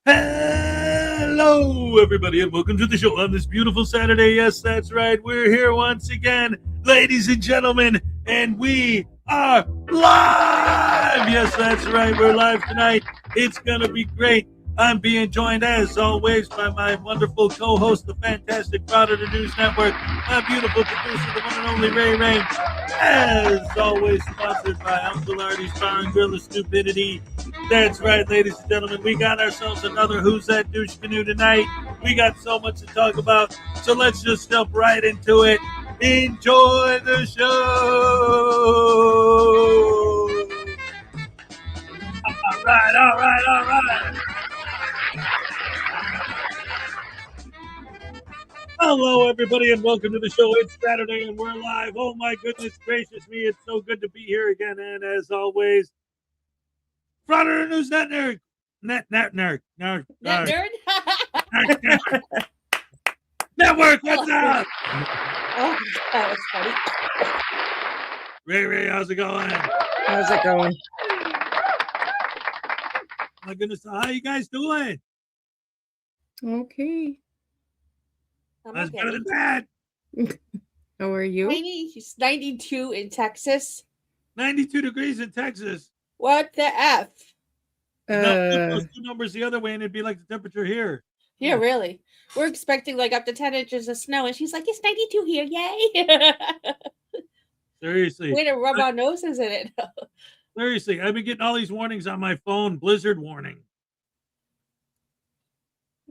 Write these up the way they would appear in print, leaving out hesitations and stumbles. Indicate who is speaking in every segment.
Speaker 1: Hello, everybody, and welcome to the show on this beautiful Saturday. Yes, that's right. We're here once again, ladies and gentlemen, and we are live. Yes, that's right. We're live tonight. It's going to be great. I'm being joined, as always, by my wonderful co-host, the fantastic Frauditor News Network, my beautiful producer, the one and only Ray Ray, as always, sponsored by Uncle Artie's Bar and Grill of Stupidity. That's right, ladies and gentlemen. We got ourselves another Who's That Douche Canoe tonight. We got so much to talk about, so let's just jump right into it. Enjoy the show. All right. Hello, everybody, and welcome to the show. It's Saturday, and we're live. Oh, my goodness gracious me. It's so good to be here again. And as always, Frauditor News Network. Network, what's up?
Speaker 2: Oh, that was funny.
Speaker 1: Ray, how's it going?
Speaker 2: How's it going?
Speaker 1: My goodness, how you guys doing?
Speaker 2: Okay.
Speaker 1: That's better than bad.
Speaker 2: How are you?
Speaker 3: It's 92 in Texas.
Speaker 1: 92 degrees in Texas.
Speaker 3: What the F?
Speaker 1: Those two numbers the other way, and it'd be like the temperature here.
Speaker 3: Yeah, really. We're expecting like up to 10 inches of snow, and she's like, it's 92 here, yay.
Speaker 1: Seriously.
Speaker 3: Way to rub our noses in it.
Speaker 1: Seriously, I've been getting all these warnings on my phone. Blizzard warning.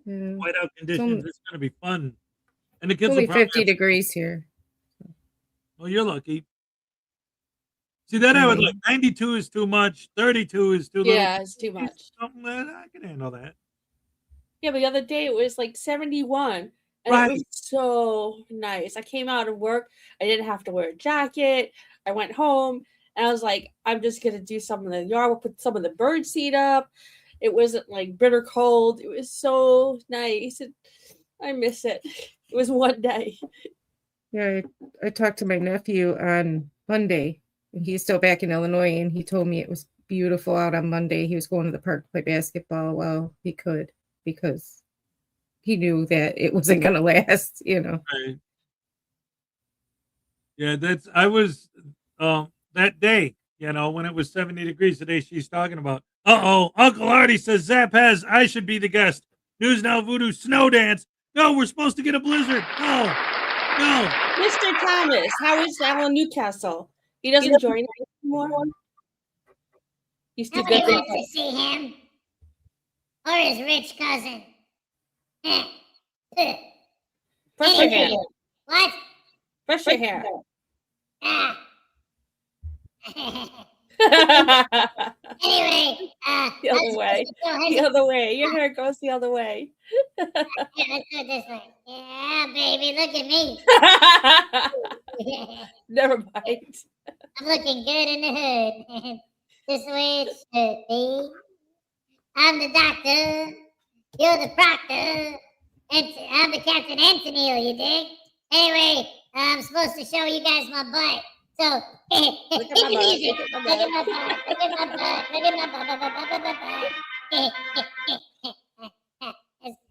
Speaker 1: Whiteout conditions. It's going to be fun. And the kids
Speaker 2: only 50 degrees here.
Speaker 1: Well, you're lucky. See, that I would like 92 is too much. 32 is too little.
Speaker 3: Yeah, it's too much.
Speaker 1: Something that I can handle that.
Speaker 3: Yeah, but the other day it was like 71. And It was so nice. I came out of work. I didn't have to wear a jacket. I went home and I was like, I'm just going to do some in the yard. We'll put some of the bird seed up. It wasn't like bitter cold. It was so nice. I miss it. It was one day.
Speaker 2: Yeah, I talked to my nephew on Monday. He's still back in Illinois, and he told me it was beautiful out on Monday. He was going to the park to play basketball. Well, he could, because he knew that it wasn't going to last,
Speaker 1: Right. Yeah, I was that day, when it was 70 degrees, the day she's talking about. Uncle Artie says Zap has, I should be the guest. News Now Voodoo snow dance. No, we're supposed to get a blizzard. No.
Speaker 3: Mr. Thomas, how is that on Newcastle? He doesn't join us anymore. He's too good
Speaker 4: to see him or his rich cousin.
Speaker 3: Brush your hair.
Speaker 4: What?
Speaker 3: Brush your hair.
Speaker 4: Anyway,
Speaker 3: the other way. The other way. Your hair goes the other way.
Speaker 4: Yeah, let's do it this way. Yeah, baby, look at me.
Speaker 3: Never mind.
Speaker 4: I'm looking good in the hood. This way it should be. I'm the doctor. You're the proctor. And I'm the Captain Anthony, you dig? Anyway, I'm supposed to show you guys my butt. So, hit the music. Look at my butt. Look at my butt. Look at my butt.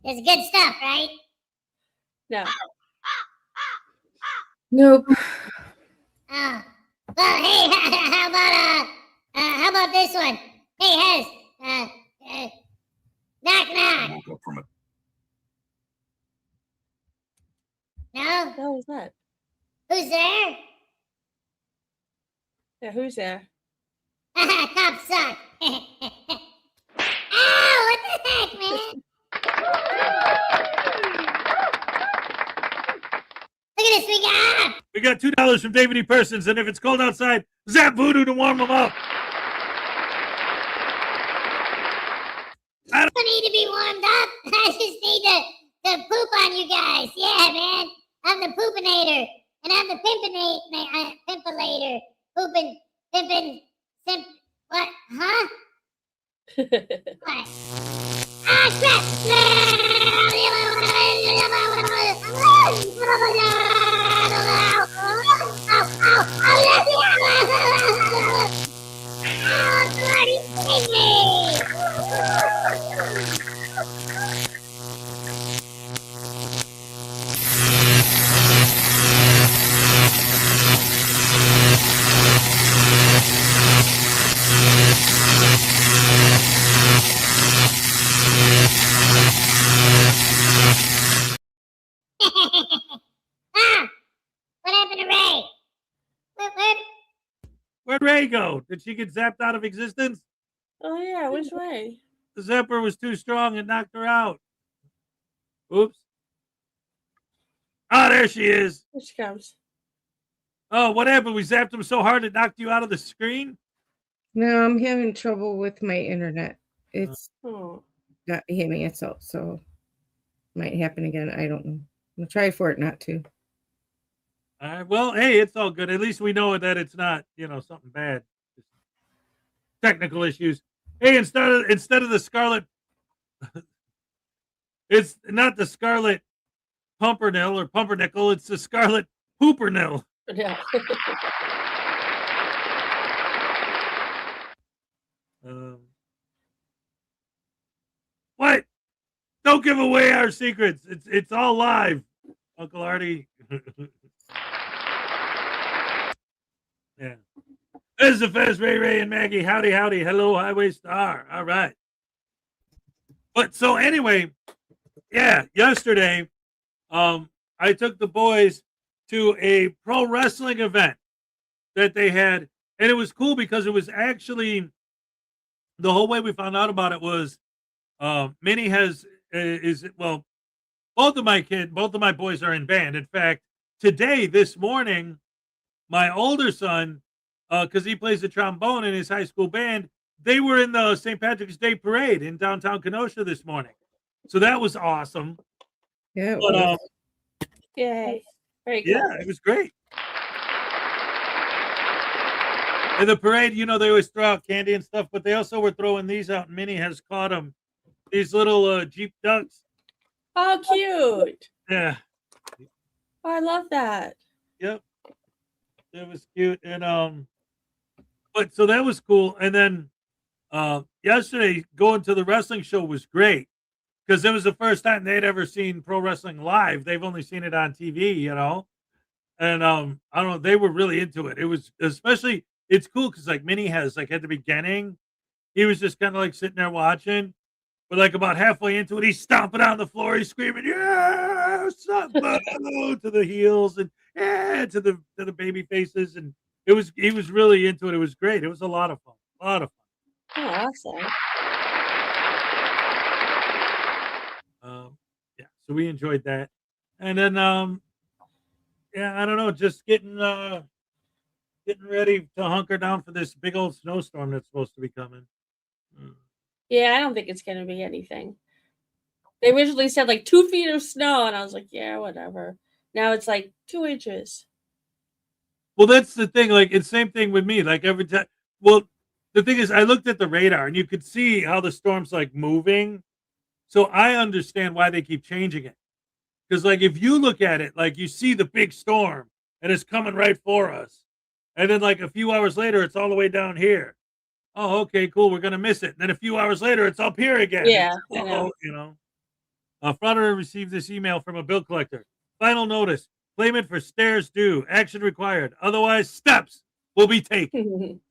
Speaker 4: It's good stuff, right?
Speaker 3: No.
Speaker 2: Nope.
Speaker 4: Oh. Well, hey, how about this one? Hey, Hez. Knock. No?
Speaker 3: What the hell was that?
Speaker 4: Who's there?
Speaker 3: Yeah, who's there?
Speaker 4: Cops suck. Ow, what the heck, man? Look at this, we got
Speaker 1: $2 from David E. Persons, and if it's cold outside, Zap Voodoo to warm them up.
Speaker 4: I don't need to be warmed up. I just need to poop on you guys. Yeah, man. I'm the poopinator, and I'm the pimpinator. Pimpin', what? Huh? What? Ah, crap!
Speaker 1: way go? Did she get zapped out of existence?
Speaker 3: Oh yeah, which way?
Speaker 1: The zapper was too strong and knocked her out. Oops. Ah, there she is.
Speaker 3: Here she comes.
Speaker 1: Oh, what happened? We zapped him so hard it knocked you out of the screen?
Speaker 2: No, I'm having trouble with my internet. It's
Speaker 3: Oh.
Speaker 2: not behaving itself, so might happen again. I don't know. I'll try for it not to.
Speaker 1: All right. Well, hey, it's all good. At least we know that it's not, something bad. Just technical issues. Hey, instead of the Scarlet, it's not the Scarlet Pumpernickel or Pumpernickel. It's the Scarlet Poopernickel.
Speaker 3: Yeah.
Speaker 1: What? Don't give away our secrets. It's all live, Uncle Artie. Yeah. This is the Fez, Ray, and Maggie. Howdy, howdy. Hello, Highway Star. All right. But so anyway, yeah, yesterday, I took the boys to a pro wrestling event that they had, and it was cool because it was actually the whole way we found out about it was Minnie both of my boys are in band. In fact, this morning, my older son, because he plays the trombone in his high school band, they were in the St. Patrick's Day parade in downtown Kenosha this morning. So that was awesome.
Speaker 2: Yeah.
Speaker 3: Yay. Very cool.
Speaker 1: Yeah, it was great. In the parade, they always throw out candy and stuff, but they also were throwing these out. And Minnie has caught them. These little Jeep ducks.
Speaker 3: Oh, cute.
Speaker 1: Yeah.
Speaker 3: Oh, I love that.
Speaker 1: Yep. It was cute. And but so that was cool. And then yesterday going to the wrestling show was great because it was the first time they'd ever seen pro wrestling live. They've only seen it on TV, And I don't know, they were really into it. It was especially it's cool because like Minnie has like at the beginning, he was just kind of like sitting there watching. But like about halfway into it, he's stomping on the floor. He's screaming, "Yeah, to the heels and yeah, to the baby faces." And he was really into it. It was great. It was a lot of fun.
Speaker 3: Oh, awesome.
Speaker 1: Yeah, so we enjoyed that. And then yeah, I don't know, just getting ready to hunker down for this big old snowstorm that's supposed to be coming.
Speaker 3: Yeah, I don't think it's gonna be anything. They originally said like 2 feet of snow, and I was like, yeah, whatever. Now it's like 2 inches.
Speaker 1: Well, that's the thing. Like, it's same thing with me. Like every time. Well, the thing is, I looked at the radar, and you could see how the storm's like moving. So I understand why they keep changing it. Because, like, if you look at it, like, you see the big storm, and it's coming right for us, and then like a few hours later, it's all the way down here. Oh, okay, cool. We're gonna miss it. And then a few hours later, it's up here again.
Speaker 3: Yeah, I know.
Speaker 1: Frauditor received this email from a bill collector. Final notice: claimant for stairs due. Action required. Otherwise, steps will be taken.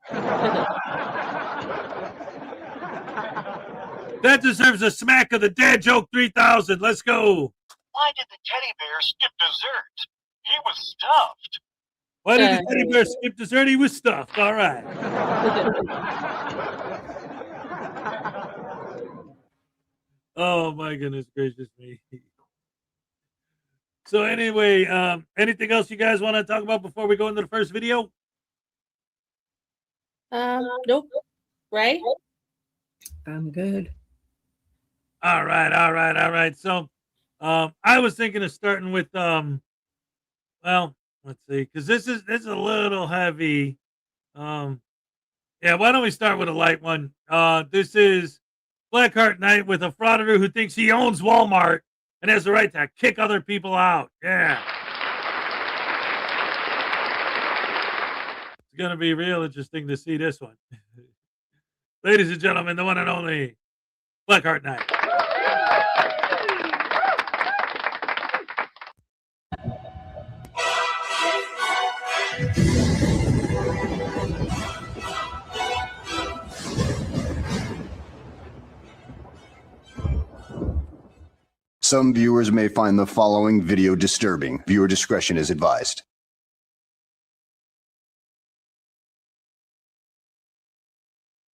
Speaker 1: That deserves a smack of the dad joke 3000. Let's go.
Speaker 5: Why did the teddy bear skip dessert? He was stuffed.
Speaker 1: Why did the teddy bear skip dessert? He was stuffed. All right. Oh my goodness gracious me. So anyway, anything else you guys want to talk about before we go into the first video?
Speaker 3: Nope. Right?
Speaker 2: I'm good.
Speaker 1: All right. So I was thinking of starting with well, let's see, because this is a little heavy. Yeah, why don't we start with a light one? This is Blackheart Knight with a frauditor who thinks he owns Walmart and has the right to kick other people out. Yeah. It's gonna be real interesting to see this one. Ladies and gentlemen, the one and only Blackheart Knight.
Speaker 6: Some viewers may find the following video disturbing. Viewer discretion is advised.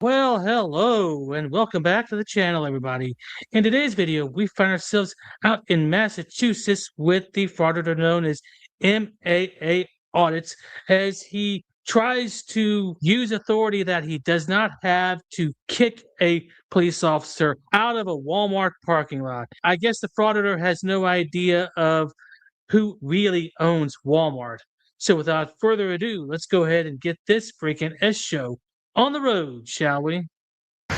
Speaker 7: Well, hello, and welcome back to the channel, everybody. In today's video, we find ourselves out in Massachusetts with the frauditor known as MAA Audits, as he tries to use authority that he does not have to kick a police officer out of a Walmart parking lot. I guess the frauditor has no idea of who really owns Walmart. So without further ado, let's go ahead and get this freaking S show on the road, shall we?
Speaker 8: All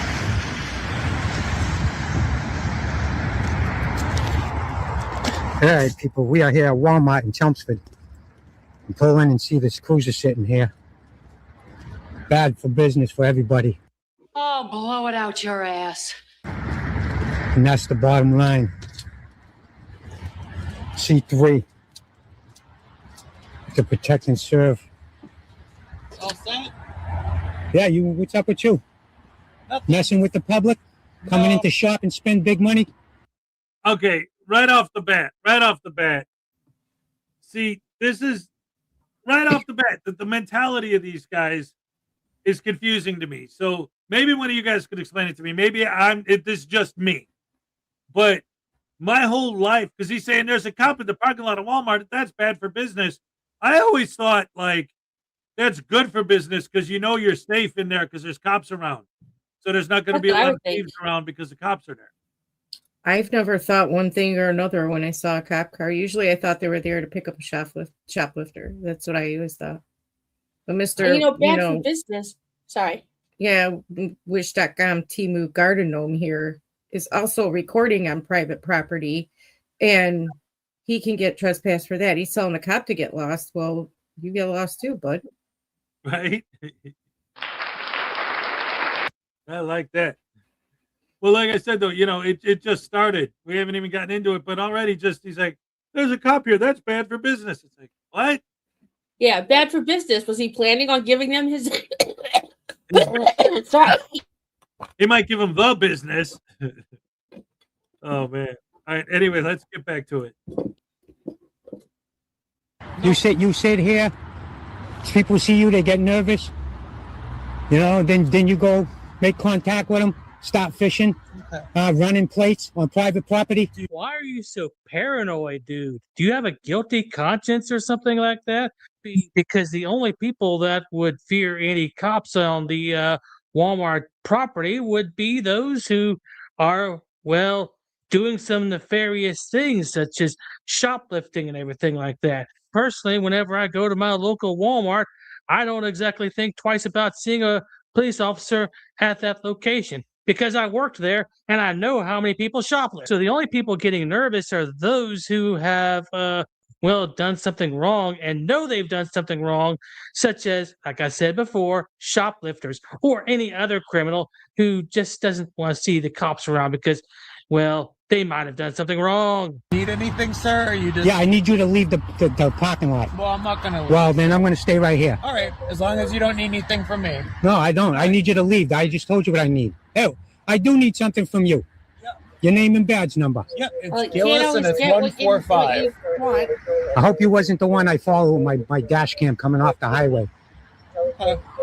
Speaker 8: right, people, we are here at Walmart in Chelmsford. You pull in and see this cruiser sitting here. Bad for business for everybody.
Speaker 9: Oh, blow it out your ass.
Speaker 8: And that's the bottom line. C3. To protect and serve.
Speaker 10: All set?
Speaker 8: Yeah, what's up with you?
Speaker 10: Nothing.
Speaker 8: Messing with the public? Coming
Speaker 10: No.
Speaker 8: in to shop and spend big money?
Speaker 1: Okay, right off the bat. See, this is right off the bat that the mentality of these guys is confusing to me. So maybe one of you guys could explain it to me. Maybe this is just me. But my whole life, because he's saying there's a cop in the parking lot of Walmart, that's bad for business. I always thought like that's good for business because you know you're safe in there because there's cops around. So there's not going to be a lot of thieves around because the cops are there.
Speaker 2: I've never thought one thing or another when I saw a cop car. Usually I thought they were there to pick up a shoplifter. That's what I always thought. But Mr.
Speaker 3: Bad for business. Sorry.
Speaker 2: Yeah, Wish.com Timu Garden Gnome here is also recording on private property, and he can get trespassed for that. He's telling a cop to get lost. Well, you get lost too, bud.
Speaker 1: Right? I like that. Well, like I said, though, it just started. We haven't even gotten into it, but already he's like, there's a cop here. That's bad for business. It's like, what?
Speaker 3: Yeah, bad for business. Was he planning on giving them his... Sorry.
Speaker 1: He might give him the business. Oh, man. All right, anyway, let's get back to it.
Speaker 8: You sit here, people see you, they get nervous. Then you go make contact with them, start fishing, running plates on private property.
Speaker 7: Why are you so paranoid, dude? Do you have a guilty conscience or something like that? Because the only people that would fear any cops on the Walmart property would be those who are, well, doing some nefarious things such as shoplifting and everything like that. Personally, whenever I go to my local Walmart, I don't exactly think twice about seeing a police officer at that location because I worked there and I know how many people shoplift. So the only people getting nervous are those who have, done something wrong and know they've done something wrong, such as, like I said before, shoplifters or any other criminal who just doesn't want to see the cops around because, well, they might have done something wrong.
Speaker 10: Need anything, sir? Or you just...
Speaker 8: Yeah, I need you to leave the parking lot.
Speaker 10: Well, I'm not gonna leave.
Speaker 8: Well, then I'm going to stay right here.
Speaker 10: All right, as long as you don't need anything from me.
Speaker 8: No, I don't. I need you to leave. I just told you what I need. Oh, I do need something from you.
Speaker 10: Yep.
Speaker 8: Your name and badge number.
Speaker 10: Yep, it's Gillis and it's 145.
Speaker 8: I hope you wasn't the one I followed with my dash cam coming off the highway.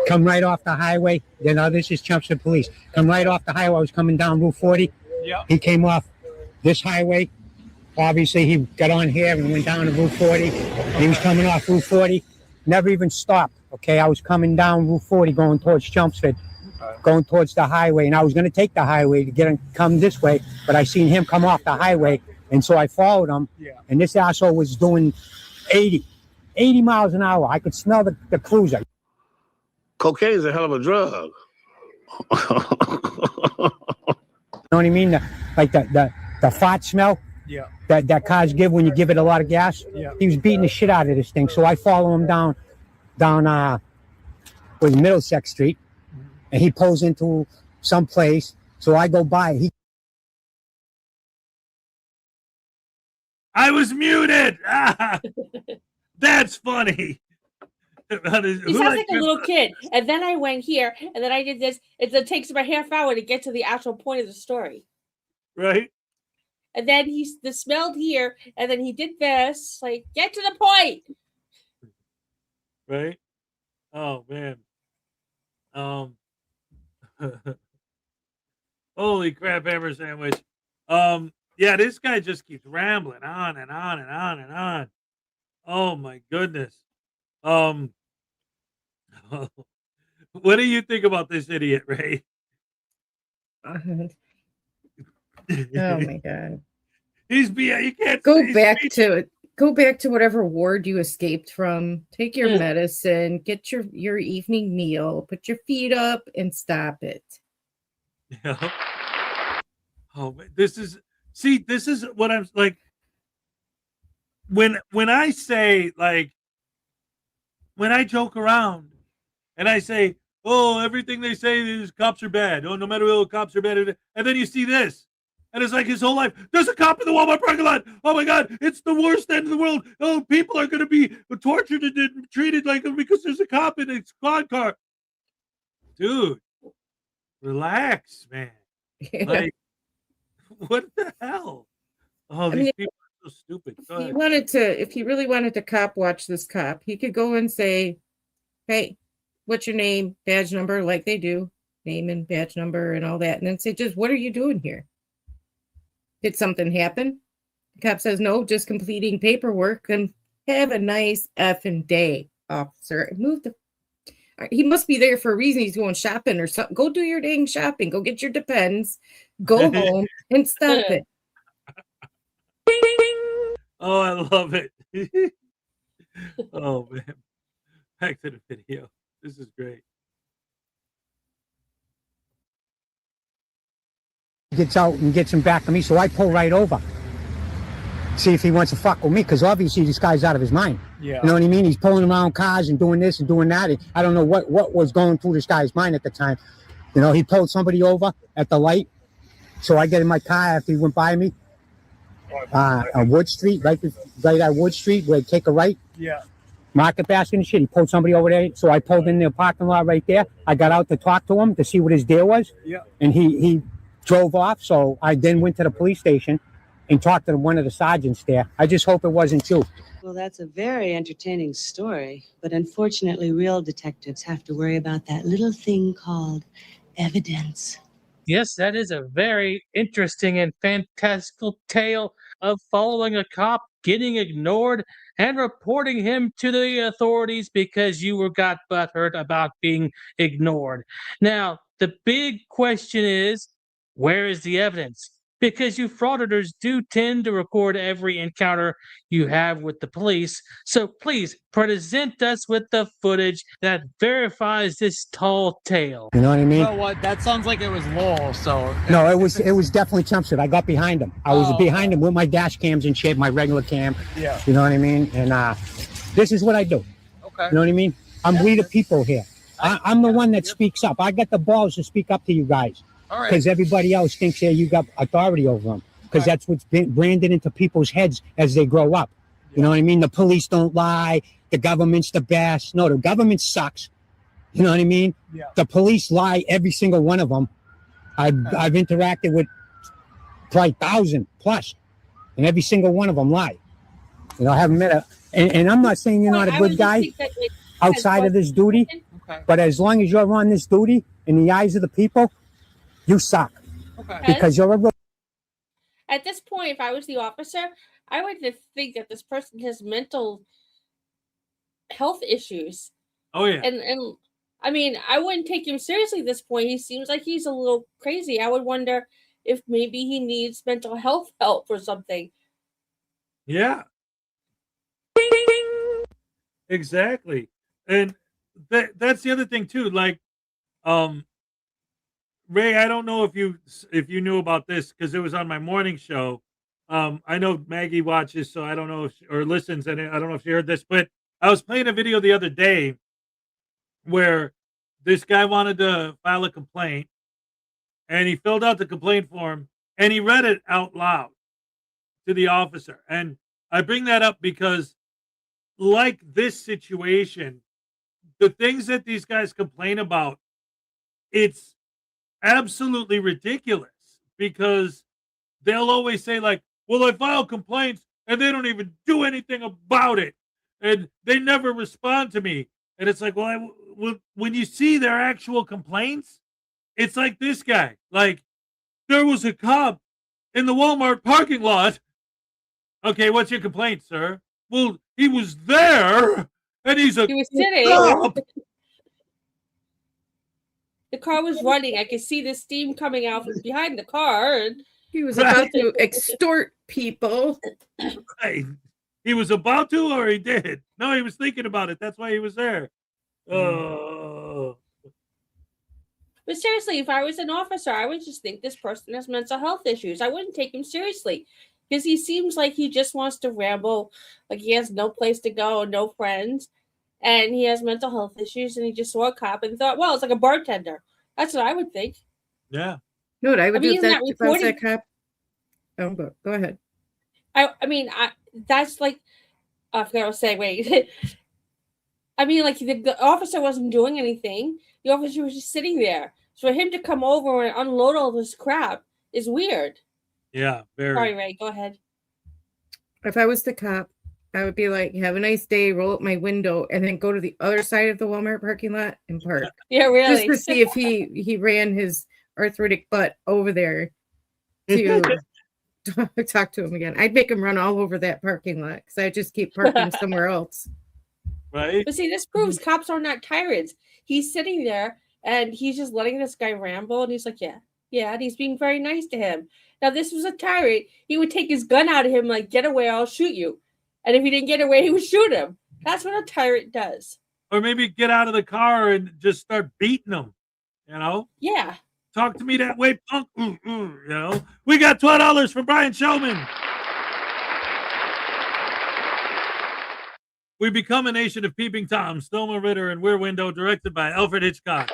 Speaker 8: Come right off the highway. This is Chelmsford Police. Come right off the highway. I was coming down Route 40.
Speaker 10: Yep.
Speaker 8: He came off this highway. Obviously, he got on here and went down to Route 40. He was coming off Route 40. Never even stopped. Okay, I was coming down Route 40 going towards Chelmsford, going towards the highway. And I was going to take the highway to come this way, but I seen him come off the highway. And so I followed him. Yeah. And this asshole was doing 80 miles an hour. I could smell the cruiser.
Speaker 11: Cocaine is a hell of a drug.
Speaker 8: You know what I mean? The fart smell that cars give when you give it a lot of gas. Yeah. He was beating the shit out of this thing. So I follow him down Middlesex Street, and he pulls into some place. So I go by.
Speaker 1: I was muted. That's funny.
Speaker 3: He sounds like a little kid. And then I went here, and then I did this. It takes about half hour to get to the actual point of the story.
Speaker 1: Right.
Speaker 3: And then he smelled here, and then he did this. Like, get to the point.
Speaker 1: Right. Oh man. Holy crap, hammer sandwich. Yeah, this guy just keeps rambling on and on and on and on. Oh my goodness. What do you think about this idiot, Ray?
Speaker 2: Oh my god.
Speaker 1: He's you can't
Speaker 2: go back to whatever ward you escaped from. Take your medicine, get your evening meal, put your feet up and stop it.
Speaker 1: Yeah. Oh, this is what I'm like when I say, like, when I joke around and I say, oh, everything they say is cops are bad. Oh, no matter what, cops are bad. And then you see this. And it's like his whole life. There's a cop in the Walmart parking lot. Oh my God, it's the worst end of the world. Oh, people are going to be tortured and treated like because there's a cop in a squad car. Dude, relax, man.
Speaker 2: Yeah.
Speaker 1: Like, what the hell? Oh, these people are so stupid.
Speaker 2: If he really wanted to cop watch this cop, he could go and say, hey, what's your name, badge number, like they do, name and badge number and all that, and then say, just what are you doing here? Did something happen? The cop says, no, just completing paperwork. And have a nice effing day, officer. He must be there for a reason. He's going shopping or something. Go do your dang shopping. Go get your Depends. Go home and stop it.
Speaker 1: Oh, I love it. Oh, man. Back to the video. This is great.
Speaker 8: Gets out and gets him back to me, so I pull right over. See if he wants to fuck with me, because obviously this guy's out of his mind.
Speaker 10: Yeah.
Speaker 8: You know what I mean? He's pulling around cars and doing this and doing that. I don't know what was going through this guy's mind at the time. You know, he pulled somebody over at the light. So I get in my car after he went by me. On Wood Street, right at Wood Street, where I take a right.
Speaker 10: Yeah.
Speaker 8: Market basket and shit. He pulled somebody over there. So I pulled in the parking lot right there. I got out to talk to him to see what his deal was.
Speaker 10: Yeah.
Speaker 8: And he drove off. So I then went to the police station and talked to one of the sergeants there. I just hope it wasn't you.
Speaker 12: Well, that's a very entertaining story, but unfortunately, real detectives have to worry about that little thing called evidence.
Speaker 7: Yes, that is a very interesting and fantastical tale of following a cop, getting ignored, and reporting him to the authorities because you got butthurt about being ignored. Now, the big question is, where is the evidence? Because you frauditors do tend to record every encounter you have with the police. So please present us with the footage that verifies this tall tale.
Speaker 8: You know what I mean?
Speaker 10: You know what? That sounds like it was Lowell, so...
Speaker 8: No, it was definitely Chelmsford. I got behind him. I was behind him with my dash cams and shit, my regular cam.
Speaker 10: Yeah.
Speaker 8: You know what I mean? And this is what I do.
Speaker 10: Okay.
Speaker 8: You know what I mean? We the people here. I'm the one that speaks up. I got the balls to speak up to you guys. Because everybody else thinks that you got authority over them. Because that's what's been branded into people's heads as they grow up. You know what I mean? The police don't lie. The government's the best. No, the government sucks. You know what I mean?
Speaker 10: Yeah.
Speaker 8: The police lie, every single one of them. I've interacted with probably 1,000 plus, and every single one of them lie. You know, I haven't met and I'm not saying you're not a good guy outside of this duty, but as long as you're on this duty in the eyes of the people, you suck.
Speaker 10: Okay.
Speaker 8: Because you're a...
Speaker 3: At this point, if I was the officer, I would think that this person has mental health issues.
Speaker 1: Oh, yeah.
Speaker 3: And I mean, I wouldn't take him seriously at this point. He seems like he's a little crazy. I would wonder if maybe he needs mental health help or something.
Speaker 1: Yeah. Exactly. And that's the other thing too. Like, Ray, I don't know if you knew about this because it was on my morning show. I know Maggie watches, so I don't know or listens, and I don't know if she heard this, but I was playing a video the other day where this guy wanted to file a complaint, and he filled out the complaint form, and he read it out loud to the officer. And I bring that up because, like this situation, the things that these guys complain about, it's absolutely ridiculous because they'll always say, like, well, I file complaints and they don't even do anything about it, and they never respond to me. And it's like, well, when you see their actual complaints, it's like this guy. Like, there was a cop in the Walmart parking lot. Okay, what's your complaint, sir? Well, he was there, and he was sitting. Cop.
Speaker 3: The car was running. I could see the steam coming out from behind the car. And
Speaker 2: he was about to extort people.
Speaker 1: Right. He was about to, or he did? No, he was thinking about it. That's why he was there. Oh.
Speaker 3: But seriously, if I was an officer, I would just think this person has mental health issues. I wouldn't take him seriously because he seems like he just wants to ramble, like he has no place to go, no friends, and he has mental health issues, and he just saw a cop and thought, well, it's like a bartender. That's what I would think.
Speaker 1: Yeah.
Speaker 2: You know what I would do if I was that
Speaker 3: reporting-
Speaker 2: cop? Oh, go ahead.
Speaker 3: I mean, that's like, I forgot what I was saying. Wait. I mean, like the officer wasn't doing anything. The officer was just sitting there. So for him to come over and unload all this crap is weird.
Speaker 1: Yeah, very.
Speaker 3: Sorry, Ray. Go ahead.
Speaker 2: If I was the cop, I would be like, have a nice day, roll up my window, and then go to the other side of the Walmart parking lot and park.
Speaker 3: Yeah, really.
Speaker 2: Just to see if he ran his arthritic butt over there to talk to him again. I'd make him run all over that parking lot because I just keep parking somewhere else.
Speaker 1: Right.
Speaker 3: But see, this proves cops are not tyrants. He's sitting there and he's just letting this guy ramble, and he's like, yeah, and he's being very nice to him. Now, this was a tyrant. He would take his gun out of him, like, get away, I'll shoot you. And if he didn't get away, he would shoot him. That's what a tyrant does.
Speaker 1: Or maybe get out of the car and just start beating them, you know?
Speaker 3: Yeah.
Speaker 1: Talk to me that way, punk. You know? We got $12 from Brian Showman. We Become a Nation of Peeping Toms, Thelma Ritter and Rear Window, directed by Alfred Hitchcock.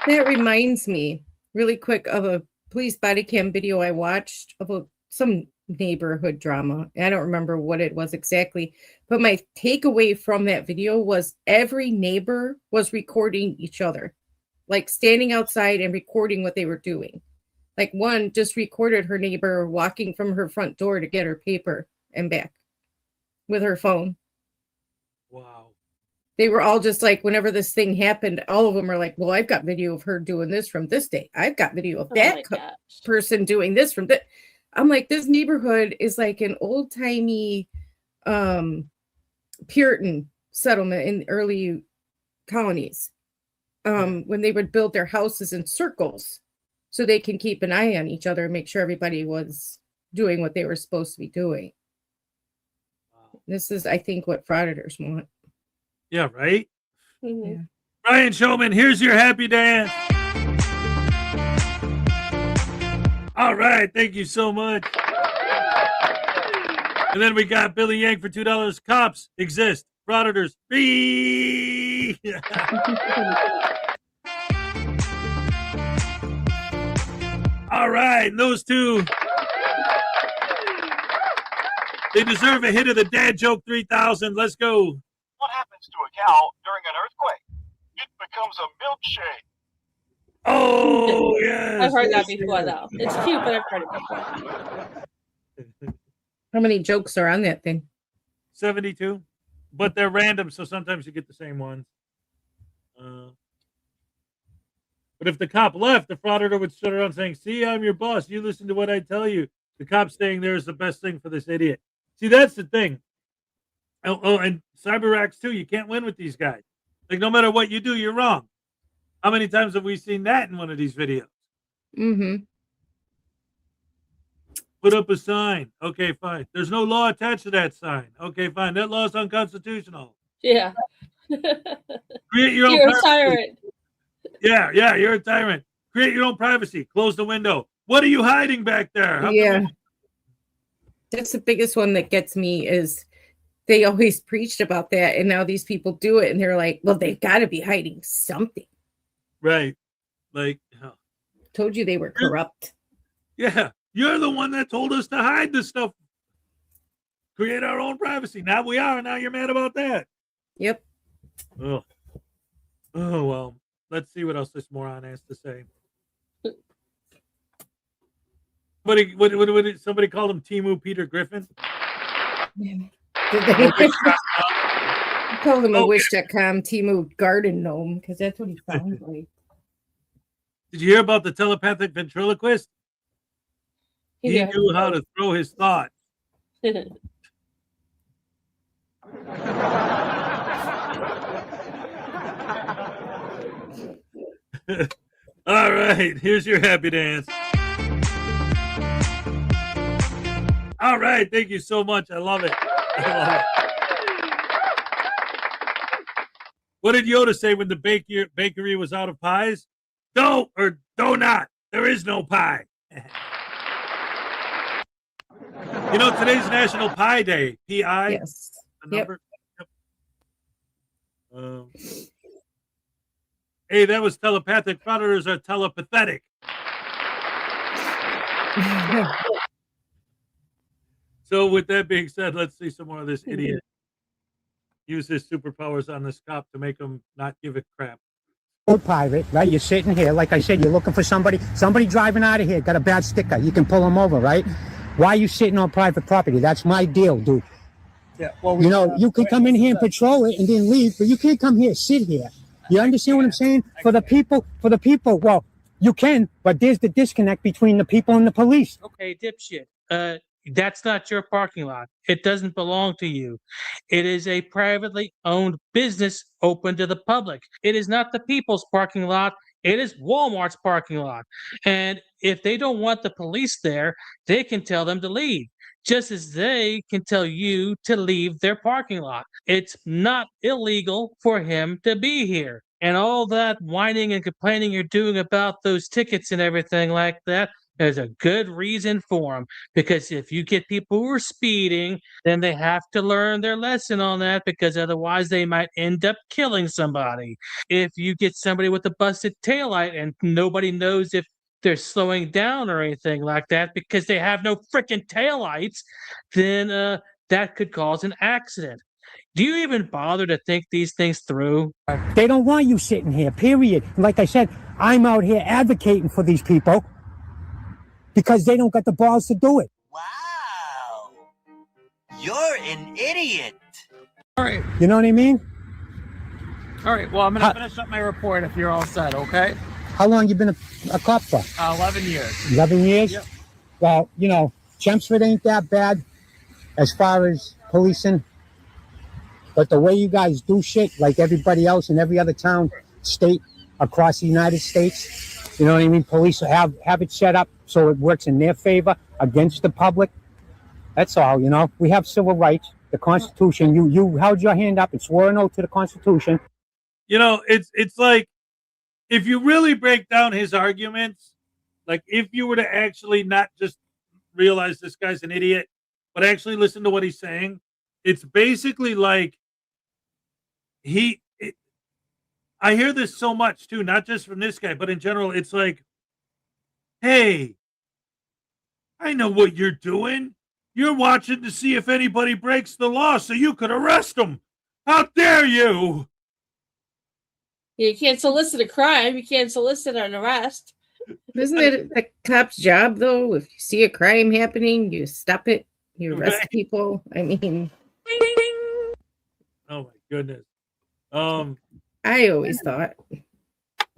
Speaker 2: That reminds me really quick of a police body cam video I watched of some neighborhood drama. I don't remember what it was exactly, but my takeaway from that video was every neighbor was recording each other, like standing outside and recording what they were doing. Like one just recorded her neighbor walking from her front door to get her paper and back with her phone.
Speaker 1: Wow.
Speaker 2: They were all just like, whenever this thing happened, all of them are like, well, I've got video of her doing this from this day. I've got video of that person doing this from that. I'm like, this neighborhood is like an old timey Puritan settlement in early colonies. When they would build their houses in circles so they can keep an eye on each other and make sure everybody was doing what they were supposed to be doing. This is, I think, what frauditors want.
Speaker 1: Yeah, right?
Speaker 3: Mm-hmm.
Speaker 2: Yeah.
Speaker 1: Brian Showman, here's your happy dance. All right, thank you so much. And then we got Billy Yang for $2. Cops exist. Frauditors free. All right, those two. They deserve a hit of the Dad Joke 3000. Let's go.
Speaker 5: What happens to a cow during an earthquake? It becomes a milkshake.
Speaker 1: Oh, yes.
Speaker 3: I've heard that before, though. It's cute, but I've heard it before.
Speaker 2: How many jokes are on that thing?
Speaker 1: 72. But they're random, so sometimes you get the same ones. But if the cop left, the frauditor would sit around saying, see, I'm your boss. You listen to what I tell you. The cop staying there is the best thing for this idiot. See, that's the thing. Oh, and CyberRacks, too. You can't win with these guys. Like, no matter what you do, you're wrong. How many times have we seen that in one of these videos?
Speaker 2: Mm-hmm.
Speaker 1: Put up a sign. Okay, fine. There's no law attached to that sign. Okay, fine. That law is unconstitutional.
Speaker 3: Yeah.
Speaker 1: Create your own
Speaker 3: You're a
Speaker 1: privacy.
Speaker 3: tyrant.
Speaker 1: Yeah, you're a tyrant. Create your own privacy. Close the window. What are you hiding back there?
Speaker 2: Yeah. That's the biggest one that gets me is they always preached about that, and now these people do it, and they're like, well, they've got to be hiding something.
Speaker 1: Right. Like,
Speaker 2: told you they were corrupt.
Speaker 1: Yeah, you're the one that told us to hide this stuff. Create our own privacy. Now we are, and now you're mad about that.
Speaker 2: Yep.
Speaker 1: Oh, well. Let's see what else this moron has to say. What somebody called him Timu Peter Griffin?
Speaker 2: Did they? called him a
Speaker 1: Okay.
Speaker 2: Wish.com Timu garden gnome because that's what he sounds like.
Speaker 1: Did you hear about the telepathic ventriloquist? He
Speaker 3: Yeah.
Speaker 1: knew how to throw his thoughts. All right, here's your happy dance. All right, thank you so much. I love it. I love it. What did Yoda say when the bakery was out of pies? Do or do not. There is no pie. You know, today's National Pie Day. P-I.
Speaker 2: Yes.
Speaker 1: The
Speaker 2: Yep.
Speaker 1: number. Hey, that was telepathic. Frauditors are telepathetic. So with that being said, let's see some more of this idiot use his superpowers on this cop to make him not give a crap.
Speaker 8: Pirate, right? You're sitting here, like I said, you're looking for somebody driving out of here, got a bad sticker. You can pull them over, right? Why are you sitting on private property? That's my deal, dude.
Speaker 10: Yeah. Well,
Speaker 8: You know, you can come in here and patrol it and then leave, but you can't come here, sit here. You understand what I'm saying? For the people, well, you can, but there's the disconnect between the people and the police.
Speaker 7: Okay, dipshit. That's not your parking lot. It doesn't belong to you. It is a privately owned business open to the public. It is not the people's parking lot. It is Walmart's parking lot. And if they don't want the police there, they can tell them to leave, just as they can tell you to leave their parking lot. It's not illegal for him to be here. And all that whining and complaining you're doing about those tickets and everything like that, there's a good reason for them. Because if you get people who are speeding, then they have to learn their lesson on that, because otherwise they might end up killing somebody. If you get somebody with a busted taillight and nobody knows if they're slowing down or anything like that because they have no freaking taillights, then that could cause an accident. Do you even bother to think these things through?
Speaker 8: They don't want you sitting here, period. Like I said, I'm out here advocating for these people because they don't got the balls to do it.
Speaker 13: Wow. You're an idiot.
Speaker 10: All right.
Speaker 8: You know what I mean?
Speaker 10: All right. Well, I'm going to finish up my report if you're all set, okay?
Speaker 8: How long you been a cop for?
Speaker 10: 11 years.
Speaker 8: 11 years?
Speaker 10: Yep.
Speaker 8: Well, you know, Chelmsford ain't that bad as far as policing. But the way you guys do shit, like everybody else in every other town, state, across the United States, you know what I mean? Police have it set up so it works in their favor against the public. That's all, you know. We have civil rights, the Constitution. You held your hand up and swore an oath to the Constitution.
Speaker 1: You know, it's like, if you really break down his arguments, like if you were to actually not just realize this guy's an idiot, but actually listen to what he's saying, it's basically like I hear this so much too, not just from this guy, but in general, it's like, hey, I know what you're doing. You're watching to see if anybody breaks the law so you could arrest them. How dare you?
Speaker 3: You can't solicit a crime. You can't solicit an arrest.
Speaker 2: Isn't it the cop's job, though? If you see a crime happening, you stop it. You arrest
Speaker 1: Right.
Speaker 2: people. I mean,
Speaker 1: Oh my goodness.
Speaker 2: I always thought.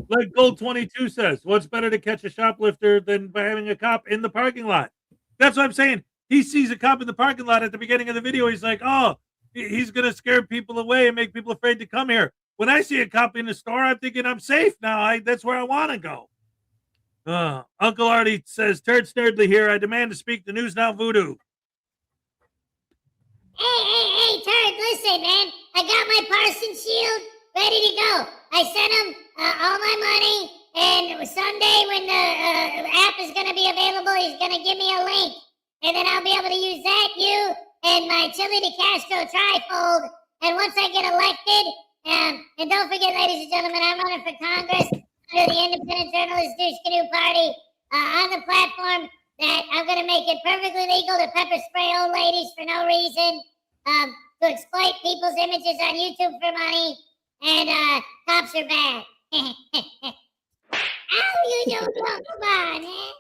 Speaker 1: Like Gold 22 says, what's better to catch a shoplifter than by having a cop in the parking lot? That's what I'm saying. He sees a cop in the parking lot at the beginning of the video. He's like, oh, he's going to scare people away and make people afraid to come here. When I see a cop in the store, I'm thinking I'm safe now. That's where I want to go. Uncle Artie says, Turd Snurdly here. I demand to speak to News Now Voodoo.
Speaker 4: Hey, Turd, listen, man. I got my Parson shield ready to go. I sent him all my money, and Sunday when the app is going to be available, he's going to give me a link, and then I'll be able to use that, you, and my Chili de Castro trifold, and once I get elected, and don't forget, ladies and gentlemen, I'm running for Congress under the Independent Journalist Douche Canoe Party on the platform that I'm going to make it perfectly legal to pepper spray old ladies for no reason, to exploit people's images on YouTube for money, and cops are bad. Oh, you don't know. Come on, man.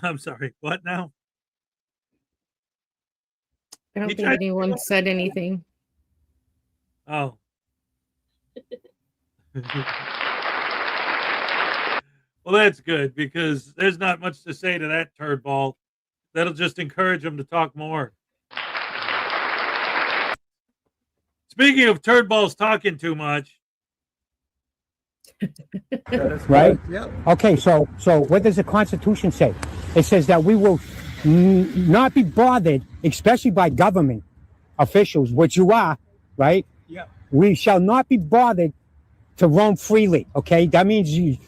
Speaker 1: I'm sorry. What now?
Speaker 2: I don't
Speaker 1: He
Speaker 2: think
Speaker 1: tried-
Speaker 2: anyone said anything.
Speaker 1: Oh. Well, that's good because there's not much to say to that turd ball. That'll just encourage him to talk more. Speaking of turd balls talking too much.
Speaker 8: Right?
Speaker 10: Yep.
Speaker 8: Okay, so what does the Constitution say? It says that we will not be bothered, especially by government officials, which you are, right?
Speaker 10: Yeah.
Speaker 8: We shall not be bothered to roam freely, okay? That means you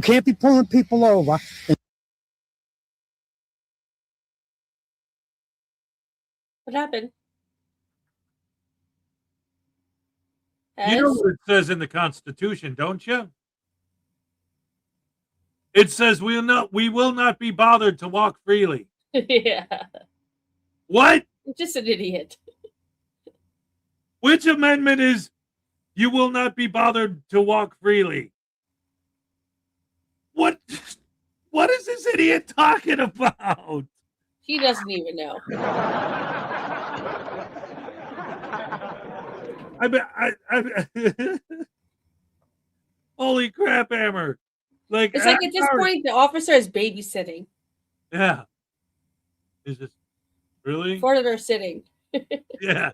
Speaker 8: can't be pulling people over.
Speaker 3: What happened?
Speaker 1: You know what it says in the Constitution, don't you? It says we will not be bothered to walk freely.
Speaker 3: Yeah.
Speaker 1: What?
Speaker 3: I'm just an idiot.
Speaker 1: Which amendment is you will not be bothered to walk freely? What is this idiot talking about?
Speaker 3: He doesn't even know.
Speaker 1: Holy crap, Hammer. Like
Speaker 3: It's like at this point the officer is babysitting.
Speaker 1: Yeah. Is this really?
Speaker 3: Frauditor sitting.
Speaker 1: Yeah.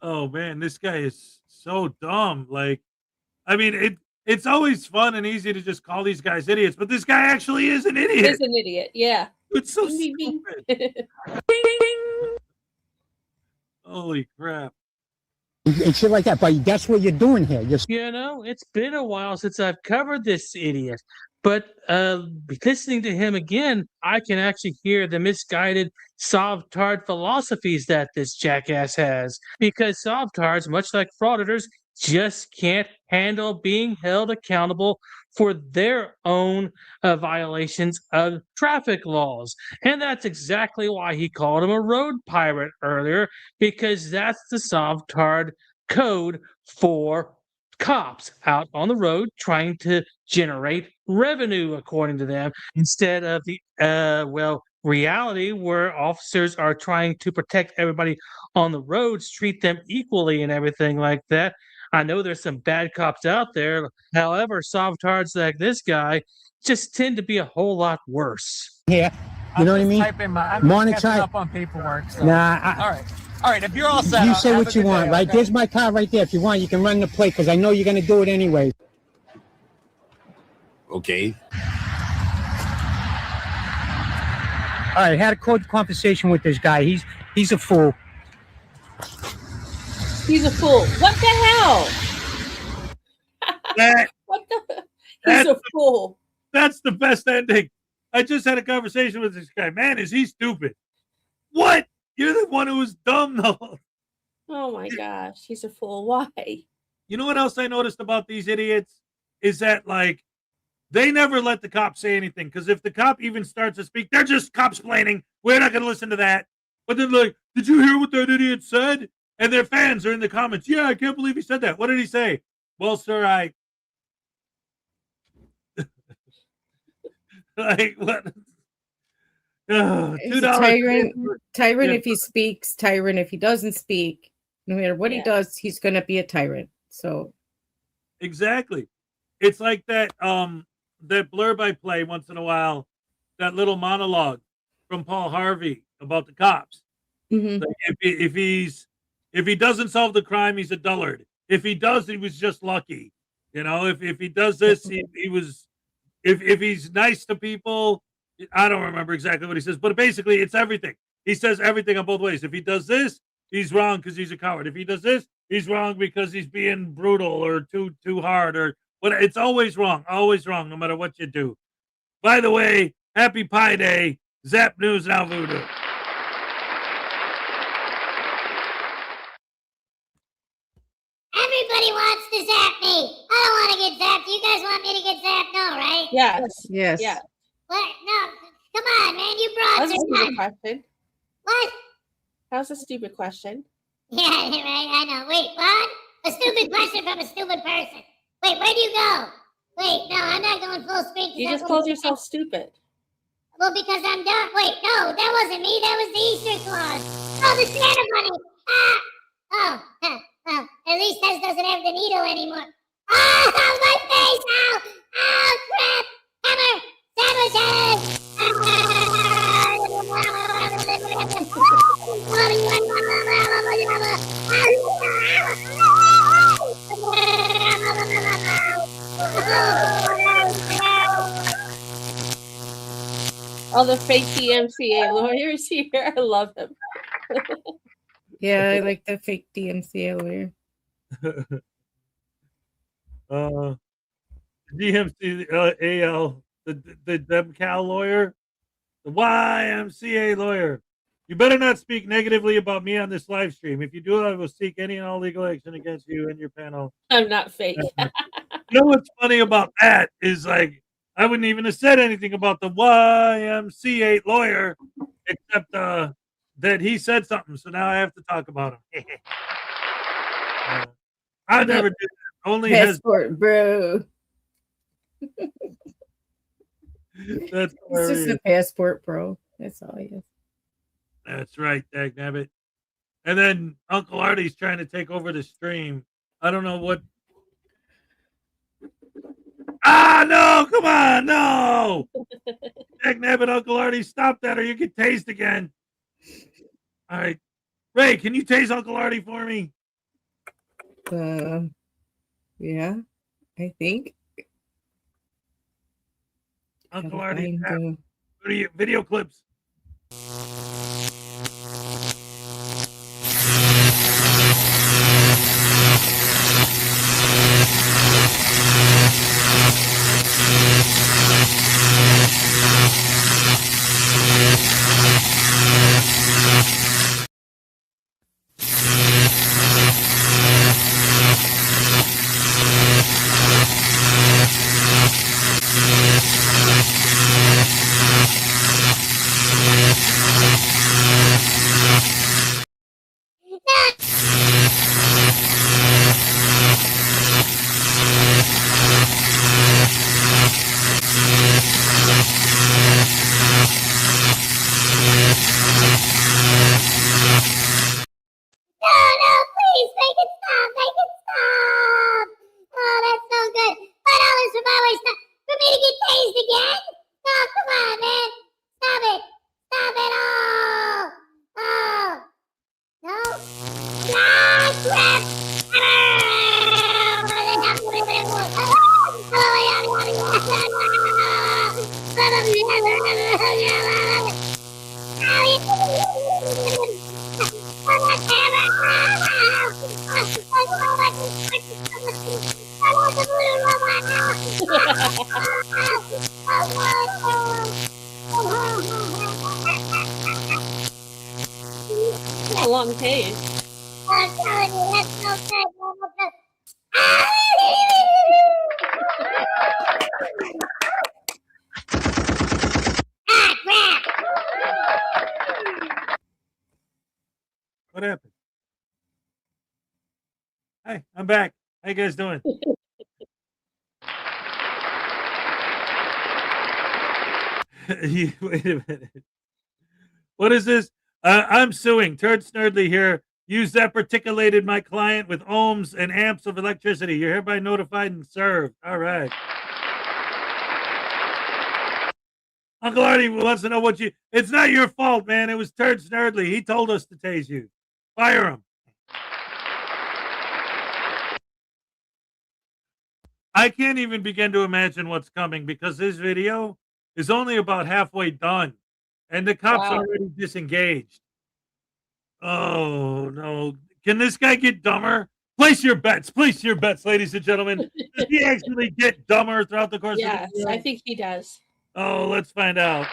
Speaker 1: Oh man, this guy is so dumb. Like, I mean, it's always fun and easy to just call these guys idiots, but this guy actually is an idiot.
Speaker 3: He's an idiot, yeah.
Speaker 1: It's so
Speaker 3: Bing, bing,
Speaker 1: stupid. Holy crap.
Speaker 8: And shit like that, but that's what you're doing here.
Speaker 7: You know, it's been a while since I've covered this idiot, but listening to him again, I can actually hear the misguided Sovtard philosophies that this jackass has. Because Sovtards, much like Frauditors, just can't handle being held accountable for their own violations of traffic laws. And that's exactly why he called him a road pirate earlier, because that's the Sovtard code for cops out on the road trying to generate revenue, according to them, instead of the reality where officers are trying to protect everybody on the roads, treat them equally and everything like that. I know there's some bad cops out there. However, Sovtards like this guy just tend to be a whole lot worse.
Speaker 8: Yeah, you know what I mean?
Speaker 10: I'm just catching up on paperwork. So.
Speaker 8: Nah,
Speaker 10: all right. If you're all set,
Speaker 8: you say
Speaker 10: have
Speaker 8: what
Speaker 10: a
Speaker 8: you
Speaker 10: good
Speaker 8: want,
Speaker 10: day,
Speaker 8: right?
Speaker 10: okay?
Speaker 8: There's my car right there. If you want, you can run the plate because I know you're going to do it anyway.
Speaker 11: Okay.
Speaker 8: All right, I had a cold conversation with this guy. He's a fool.
Speaker 3: He's a fool. What the hell? What the? He's a fool.
Speaker 1: That's the best ending. I just had a conversation with this guy. Man, is he stupid? What? You're the one who was dumb, though.
Speaker 3: Oh my gosh, he's a fool. Why?
Speaker 1: You know what else I noticed about these idiots? Is that, like, they never let the cop say anything. Because if the cop even starts to speak, they're just cops-plaining. We're not going to listen to that. But then, like, did you hear what that idiot said? And their fans are in the comments. Yeah, I can't believe he said that. What did he say? Well, sir, like, what? $2.
Speaker 2: Tyrant if he speaks, tyrant if he doesn't speak. No matter what he does, he's going to be a tyrant. So
Speaker 1: exactly. It's like that that blurb I play once in a while, that little monologue from Paul Harvey about the cops.
Speaker 2: Mm-hmm.
Speaker 1: Like if he doesn't solve the crime, he's a dullard. If he does, he was just lucky. You know, if he does this, he was. If he's nice to people, I don't remember exactly what he says, but basically it's everything. He says everything on both ways. If he does this, he's wrong because he's a coward. If he does this, he's wrong because he's being brutal or too hard or what. It's always wrong, no matter what you do. By the way, happy Pi Day. Zap News Now Voodoo.
Speaker 4: Everybody wants to zap me. I don't want to get zapped. You guys want me to get zapped? No, right?
Speaker 3: Yes.
Speaker 2: Yes.
Speaker 3: Yeah.
Speaker 4: What? No. Come on, man. You brought
Speaker 3: That's a
Speaker 4: this
Speaker 3: stupid
Speaker 4: up.
Speaker 3: question.
Speaker 4: What?
Speaker 3: That's a stupid question.
Speaker 4: Yeah, right. I know. Wait, what? A stupid question from a stupid person. Wait, where'd you go? Wait, no, I'm not going full screen.
Speaker 3: You just called yourself stupid.
Speaker 4: Well, because I'm done. Wait, no, that wasn't me. That was the Easter clause. Oh, the Santa bunny. At least Hez doesn't have the needle anymore. Oh, my face. Oh, crap. Hammer. Sandwiches.
Speaker 3: All the fake DMCA lawyers here. I love them.
Speaker 2: Yeah, I like the fake DMCA lawyer.
Speaker 1: DMCAL, the DemCal lawyer, the YMCA lawyer. You better not speak negatively about me on this live stream. If you do, I will seek any and all legal action against you and your panel.
Speaker 3: I'm not fake.
Speaker 1: You know what's funny about that is, like, I wouldn't even have said anything about the YMCA lawyer, except that he said something. So now I have to talk about him. I never did that. Only
Speaker 2: passport, bro.
Speaker 1: That's
Speaker 2: It's just a passport, bro. That's all he is.
Speaker 1: That's right, dagnabbit. And then Uncle Artie's trying to take over the stream. I don't know what. No, come on, no. Dagnabbit, Uncle Artie, stop that or you get tased again. All right. Ray, can you tase Uncle Artie for me?
Speaker 2: Yeah, I think.
Speaker 1: Uncle Artie, video clips.
Speaker 3: A long page.
Speaker 4: I'm telling you, that's no good.
Speaker 1: What happened? Hey, I'm back. How you guys doing? Wait a minute. What is this? I'm suing. Turd Snurdly here. You Zeparticulated my client with ohms and amps of electricity. You're hereby notified and served. All right. Uncle Artie wants to know what you... It's not your fault, man. It was Turd Snurdly. He told us to tase you. Fire him. I can't even begin to imagine what's coming because this video is only about halfway done. And the cops are already disengaged. Oh, no. Can this guy get dumber? Place your bets, ladies and gentlemen. Does he actually get dumber throughout the course of the video?
Speaker 3: I think he does.
Speaker 1: Oh, let's find out.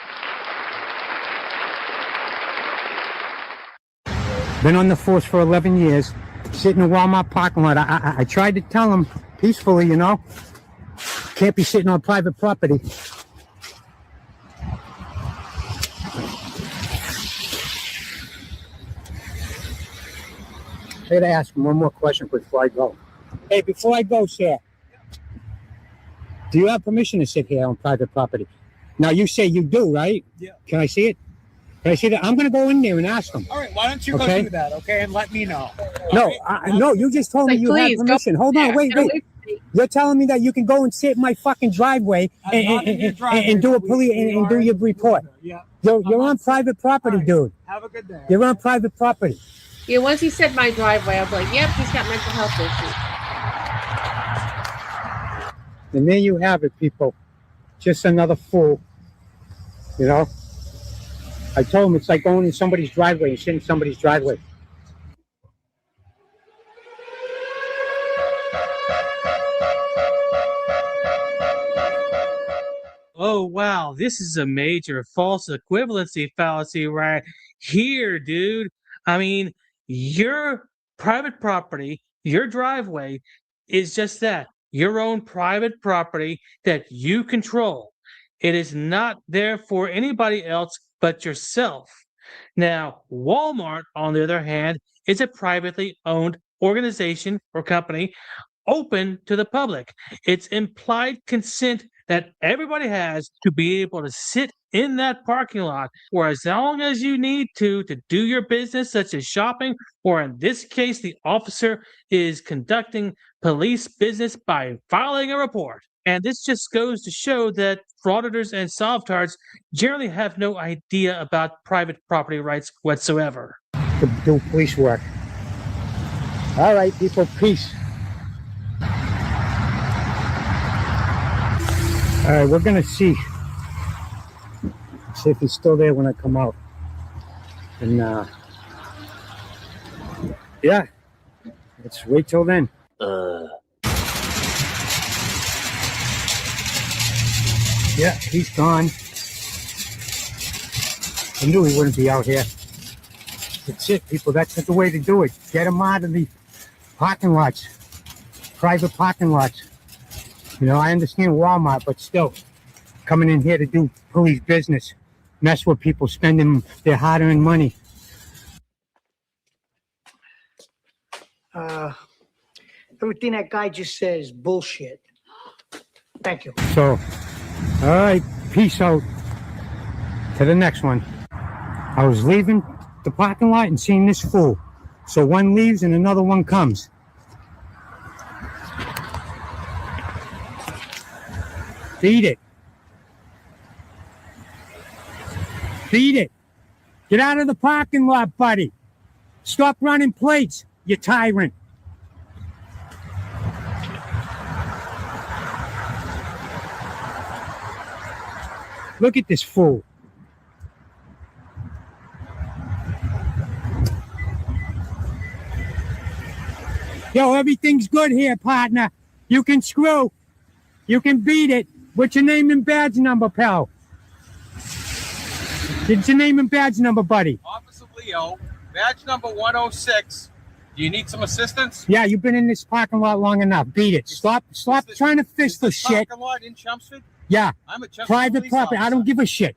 Speaker 8: Been on the force for 11 years. Sitting in a Walmart parking lot. I tried to tell him peacefully, you know. Can't be sitting on private property. I gotta ask him one more question before I go. Hey, before I go, sir, do you have permission to sit here on private property? Now, you say you do, right?
Speaker 14: Yeah.
Speaker 8: Can I see it? Can I see that? I'm going to go in there and ask them.
Speaker 10: All right, why don't you go
Speaker 8: Okay.
Speaker 10: do that, okay, and let me know.
Speaker 8: No, no, you just told me
Speaker 2: Like,
Speaker 8: you had
Speaker 2: please, go
Speaker 8: permission. Hold on,
Speaker 2: there.
Speaker 8: wait.
Speaker 2: Get away from me.
Speaker 8: You're telling me that you can go and sit in my fucking driveway
Speaker 10: I'm not in your driveway,
Speaker 8: and do a
Speaker 10: but
Speaker 8: police and do your report.
Speaker 10: Yeah.
Speaker 8: You're on private property,
Speaker 10: All right.
Speaker 8: dude.
Speaker 10: Have a good day.
Speaker 8: You're on private property.
Speaker 2: Yeah, once he said my driveway, I was like, yep, he's got mental health issues.
Speaker 8: And there you have it, people. Just another fool. You know? I told him it's like going in somebody's driveway and sitting in somebody's driveway.
Speaker 7: Oh, wow. This is a major false equivalency fallacy right here, dude. I mean, your private property, your driveway is just that, your own private property that you control. It is not there for anybody else but yourself. Now, Walmart, on the other hand, is a privately owned organization or company open to the public. It's implied consent that everybody has to be able to sit in that parking lot for as long as you need to do your business, such as shopping, or in this case, the officer is conducting police business by filing a report. And this just goes to show that frauditors and sovtards generally have no idea about private property rights whatsoever.
Speaker 8: To do police work. All right, people, peace. All right, we're gonna see if he's still there when I come out. And yeah, let's wait till then. Yeah, he's gone. I knew he wouldn't be out here. That's it, people. That's the way to do it. Get him out of the parking lots, private parking lots. You know, I understand Walmart, but still, coming in here to do police business, mess with people spending their hard-earned money.
Speaker 14: Everything that guy just said is bullshit. Thank you.
Speaker 8: So, all right, peace out. To the next one. I was leaving the parking lot and seeing this fool. So one leaves and another one comes. Beat it. Beat it. Get out of the parking lot, buddy. Stop running plates, you tyrant. Look at this fool. Yo, everything's good here, partner. You can screw. You can beat it. What's your name and badge number, pal? What's your name and badge number, buddy?
Speaker 10: Officer Leo, badge number 106. Do you need some assistance?
Speaker 8: Yeah, you've been in this parking lot long enough. Beat it. Stop trying to fish for shit.
Speaker 10: Parking lot in Chelmsford?
Speaker 8: Yeah.
Speaker 10: I'm a Chelmsford
Speaker 8: Private
Speaker 10: police
Speaker 8: property. I
Speaker 10: officer.
Speaker 8: don't give a shit.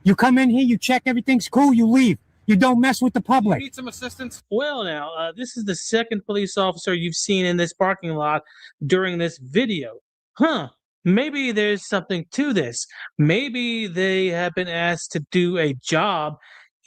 Speaker 8: You come in here, you check everything's cool, you leave. You don't mess with the
Speaker 10: Do you
Speaker 8: public.
Speaker 10: need some assistance?
Speaker 7: Well, now, this is the second police officer you've seen in this parking lot during this video. Huh. Maybe there's something to this. Maybe they have been asked to do a job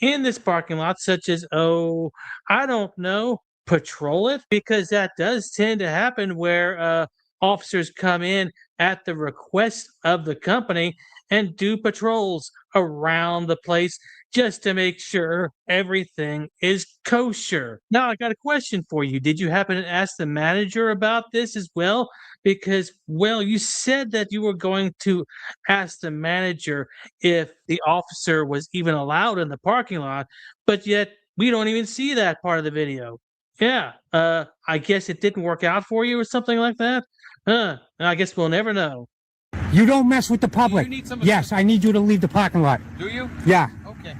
Speaker 7: in this parking lot, such as, oh, I don't know, patrol it? Because that does tend to happen where officers come in at the request of the company and do patrols around the place just to make sure everything is kosher. Now, I got a question for you. Did you happen to ask the manager about this as well? Because, well, you said that you were going to ask the manager if the officer was even allowed in the parking lot, but yet we don't even see that part of the video. Yeah, I guess it didn't work out for you or something like that? I guess we'll never know.
Speaker 8: You don't mess with the public.
Speaker 10: need some
Speaker 8: Yes, I need you to leave the parking lot.
Speaker 10: Do you?
Speaker 8: Yeah,
Speaker 10: Okay.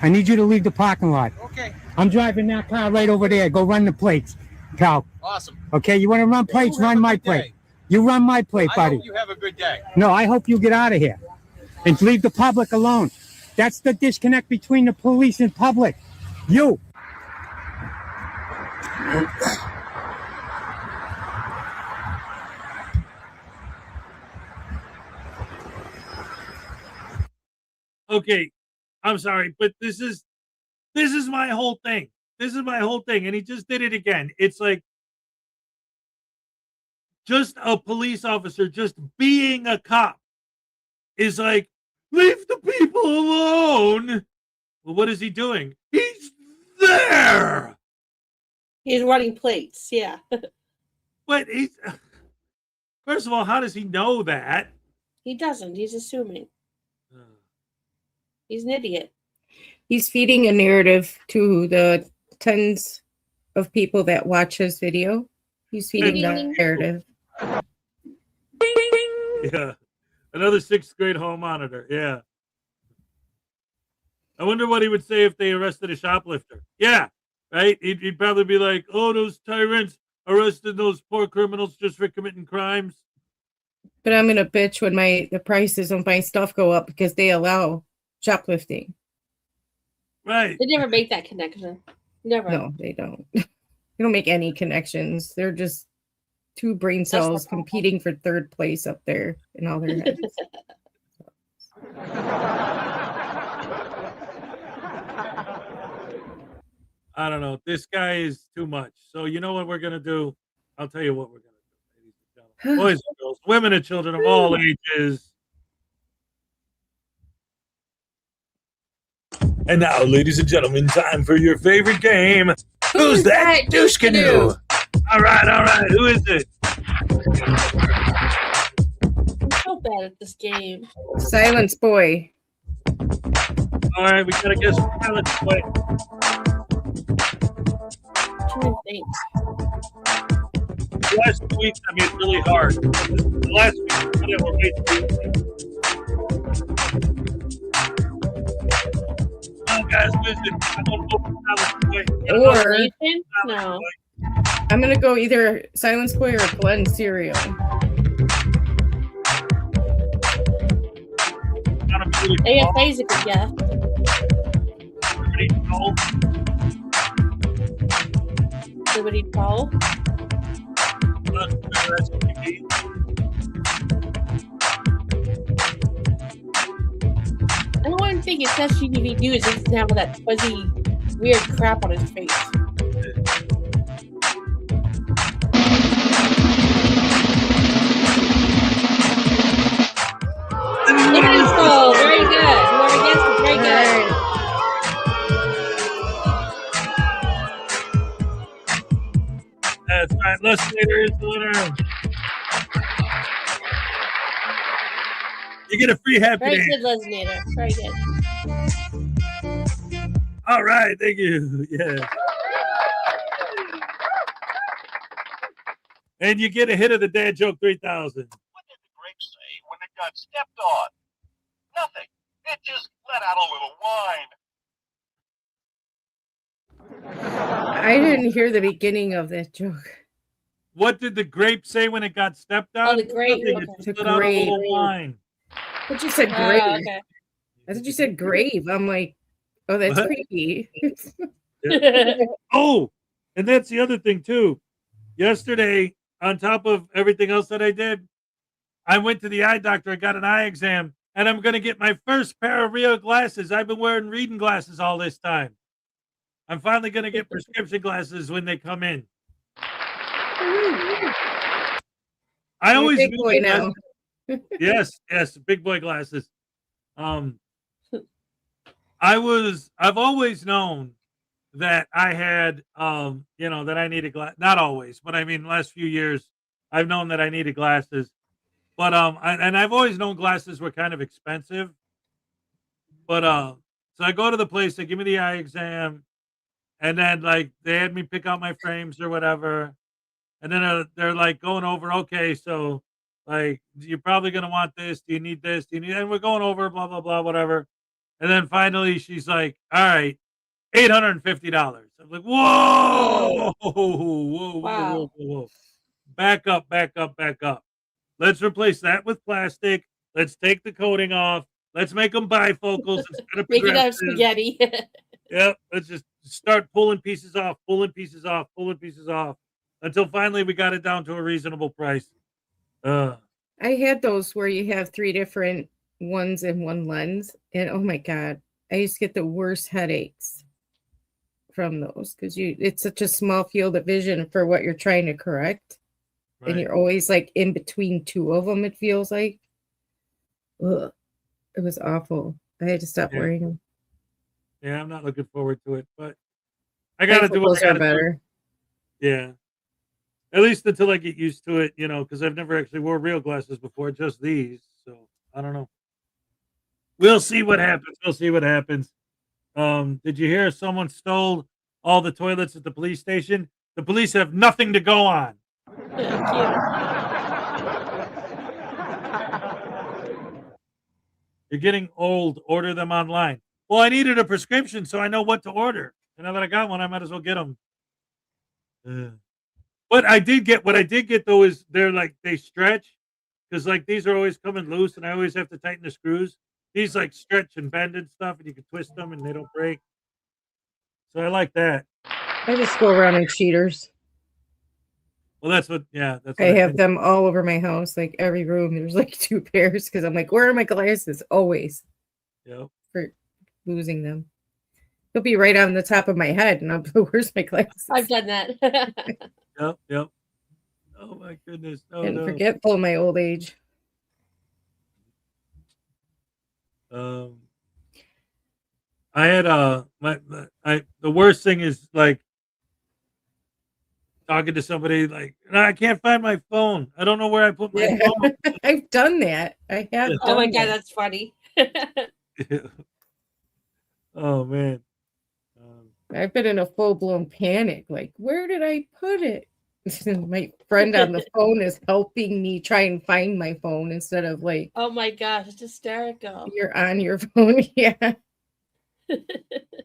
Speaker 8: I need you to leave the parking lot.
Speaker 10: Okay.
Speaker 8: I'm driving that car right over there. Go run the plates, pal.
Speaker 10: Awesome.
Speaker 8: Okay, you want to run plates?
Speaker 10: You have
Speaker 8: Run
Speaker 10: a
Speaker 8: my
Speaker 10: good
Speaker 8: plate.
Speaker 10: day.
Speaker 8: You run my plate,
Speaker 10: I
Speaker 8: buddy.
Speaker 10: hope you have a good day.
Speaker 8: No, I hope you get out of here and leave the public alone. That's the disconnect between the police and public. You.
Speaker 1: Okay, I'm sorry, but this is my whole thing. This is my whole thing. And he just did it again. It's like just a police officer just being a cop is like, leave the people alone. Well, what is he doing? He's there.
Speaker 3: He's running plates. Yeah.
Speaker 1: But he's first of all, how does he know that?
Speaker 3: He doesn't. He's assuming. He's an idiot.
Speaker 2: He's feeding a narrative to the tens of people that watch his video. He's feeding that narrative.
Speaker 1: Yeah. Another 6th grade hall monitor. Yeah. I wonder what he would say if they arrested a shoplifter. Yeah. Right? He'd probably be like, oh, those tyrants arrested those poor criminals just for committing crimes.
Speaker 2: But I'm gonna bitch when the prices of my stuff go up because they allow shoplifting.
Speaker 1: Right.
Speaker 3: They never make that connection. Never.
Speaker 2: No, they don't. They don't make any connections. They're just two brain cells competing for third place up there in all their heads.
Speaker 1: I don't know. This guy is too much. So you know what we're gonna do? I'll tell you what we're gonna do, ladies and gentlemen. Boys and girls, women and children of all ages. And now, ladies and gentlemen, time for your favorite game. Who's that douche canoe? All right. Who is it?
Speaker 3: I'm so bad at this game.
Speaker 2: Silence Boy.
Speaker 1: All right, we gotta guess Silence Boy.
Speaker 3: I'm trying to think.
Speaker 1: The last 2 weeks, I mean, it's really hard. The last week, we're basically. Come on, guys, listen. I'm gonna go for Silence Boy.
Speaker 2: Or
Speaker 3: No.
Speaker 2: I'm gonna go either Silence Boy or Glen Cereal.
Speaker 3: AFA is a good guess. Liberty Paul. I don't want to think it says CTV News. It doesn't have that fuzzy, weird crap on his face. Liberty Paul. Very good. Whoever guessed it, very good.
Speaker 1: That's right. Les Slater is the winner. You get a free happy
Speaker 3: Very
Speaker 1: day.
Speaker 3: good, Lesnator. Very good.
Speaker 1: All right, thank you. Yeah. And you get a hit of the dad joke 3000.
Speaker 5: What did the grape say when it got stepped on? Nothing. It just let out a little whine.
Speaker 2: I didn't hear the beginning of that joke.
Speaker 1: What did the grape say when it got stepped on?
Speaker 3: Oh, the grape.
Speaker 1: Nothing.
Speaker 3: Okay.
Speaker 1: It just let out a little whine.
Speaker 2: I thought you said grave.
Speaker 3: Okay.
Speaker 2: I thought you said grave. I'm like, oh, that's
Speaker 1: What?
Speaker 2: creepy.
Speaker 1: Yeah. Oh, and that's the other thing too. Yesterday, on top of everything else that I did, I went to the eye doctor. I got an eye exam, and I'm going to get my first pair of real glasses. I've been wearing reading glasses all this time. I'm finally going to get prescription glasses when they come in. I always
Speaker 2: big
Speaker 1: knew
Speaker 2: boy
Speaker 1: that-
Speaker 2: now.
Speaker 1: yes, big boy glasses. I've always known that I had, that I needed not always, but I mean, last few years, I've known that I needed glasses. But I've always known glasses were kind of expensive. But so I go to the place, they give me the eye exam, and then like they had me pick out my frames or whatever, and then they're like going over, okay, so like you're probably gonna want this. Do you need this? Do you need? And we're going over blah blah blah whatever, and then finally she's like, all right, $850. I'm like, whoa, whoa. Back up. Let's replace that with plastic. Let's take the coating off. Let's make them bifocals instead of
Speaker 3: Make it out of
Speaker 1: progressives.
Speaker 3: spaghetti.
Speaker 1: Yep. Let's just start pulling pieces off until finally we got it down to a reasonable price.
Speaker 2: I had those where you have 3 different ones in one lens, and oh my god, I used to get the worst headaches from those because it's such a small field of vision for what you're trying to correct. And you're always like in between two of them, it feels like. Ugh, it was awful. I had to stop wearing them.
Speaker 1: Yeah, I'm not looking forward to it, but I gotta do what I gotta
Speaker 2: better.
Speaker 1: do. Yeah. At least until I get used to it, because I've never actually wore real glasses before, just these. So I don't know. We'll see what happens. We'll see what happens. Did you hear someone stole all the toilets at the police station? The police have nothing to go on. You're getting old. Order them online. Well, I needed a prescription, so I know what to order. And now that I got one, I might as well get them. But what I did get though is they stretch because these are always coming loose, and I always have to tighten the screws. These stretch and bend and stuff, and you can twist them and they don't break. So I like that.
Speaker 2: I just go around in cheaters.
Speaker 1: Well, that's what
Speaker 2: I have them all over my house, like every room. There's like 2 pairs because I'm like, where are my glasses? Always.
Speaker 1: Yep.
Speaker 2: For losing them. They'll be right on the top of my head, and I'll be, where's my glasses?
Speaker 3: I've done that.
Speaker 1: Yep. Oh my goodness. Oh,
Speaker 2: And
Speaker 1: no.
Speaker 2: forgetful of my old age.
Speaker 1: I had the worst thing is talking to somebody I can't find my phone. I don't know where I put my phone.
Speaker 2: I've done that. I have.
Speaker 3: Oh my God, that's funny.
Speaker 1: Oh man.
Speaker 2: I've been in a full-blown panic. Like, where did I put it? My friend on the phone is helping me try and find my phone instead of like,
Speaker 3: oh my gosh, it's hysterical.
Speaker 2: You're on your phone. Yeah.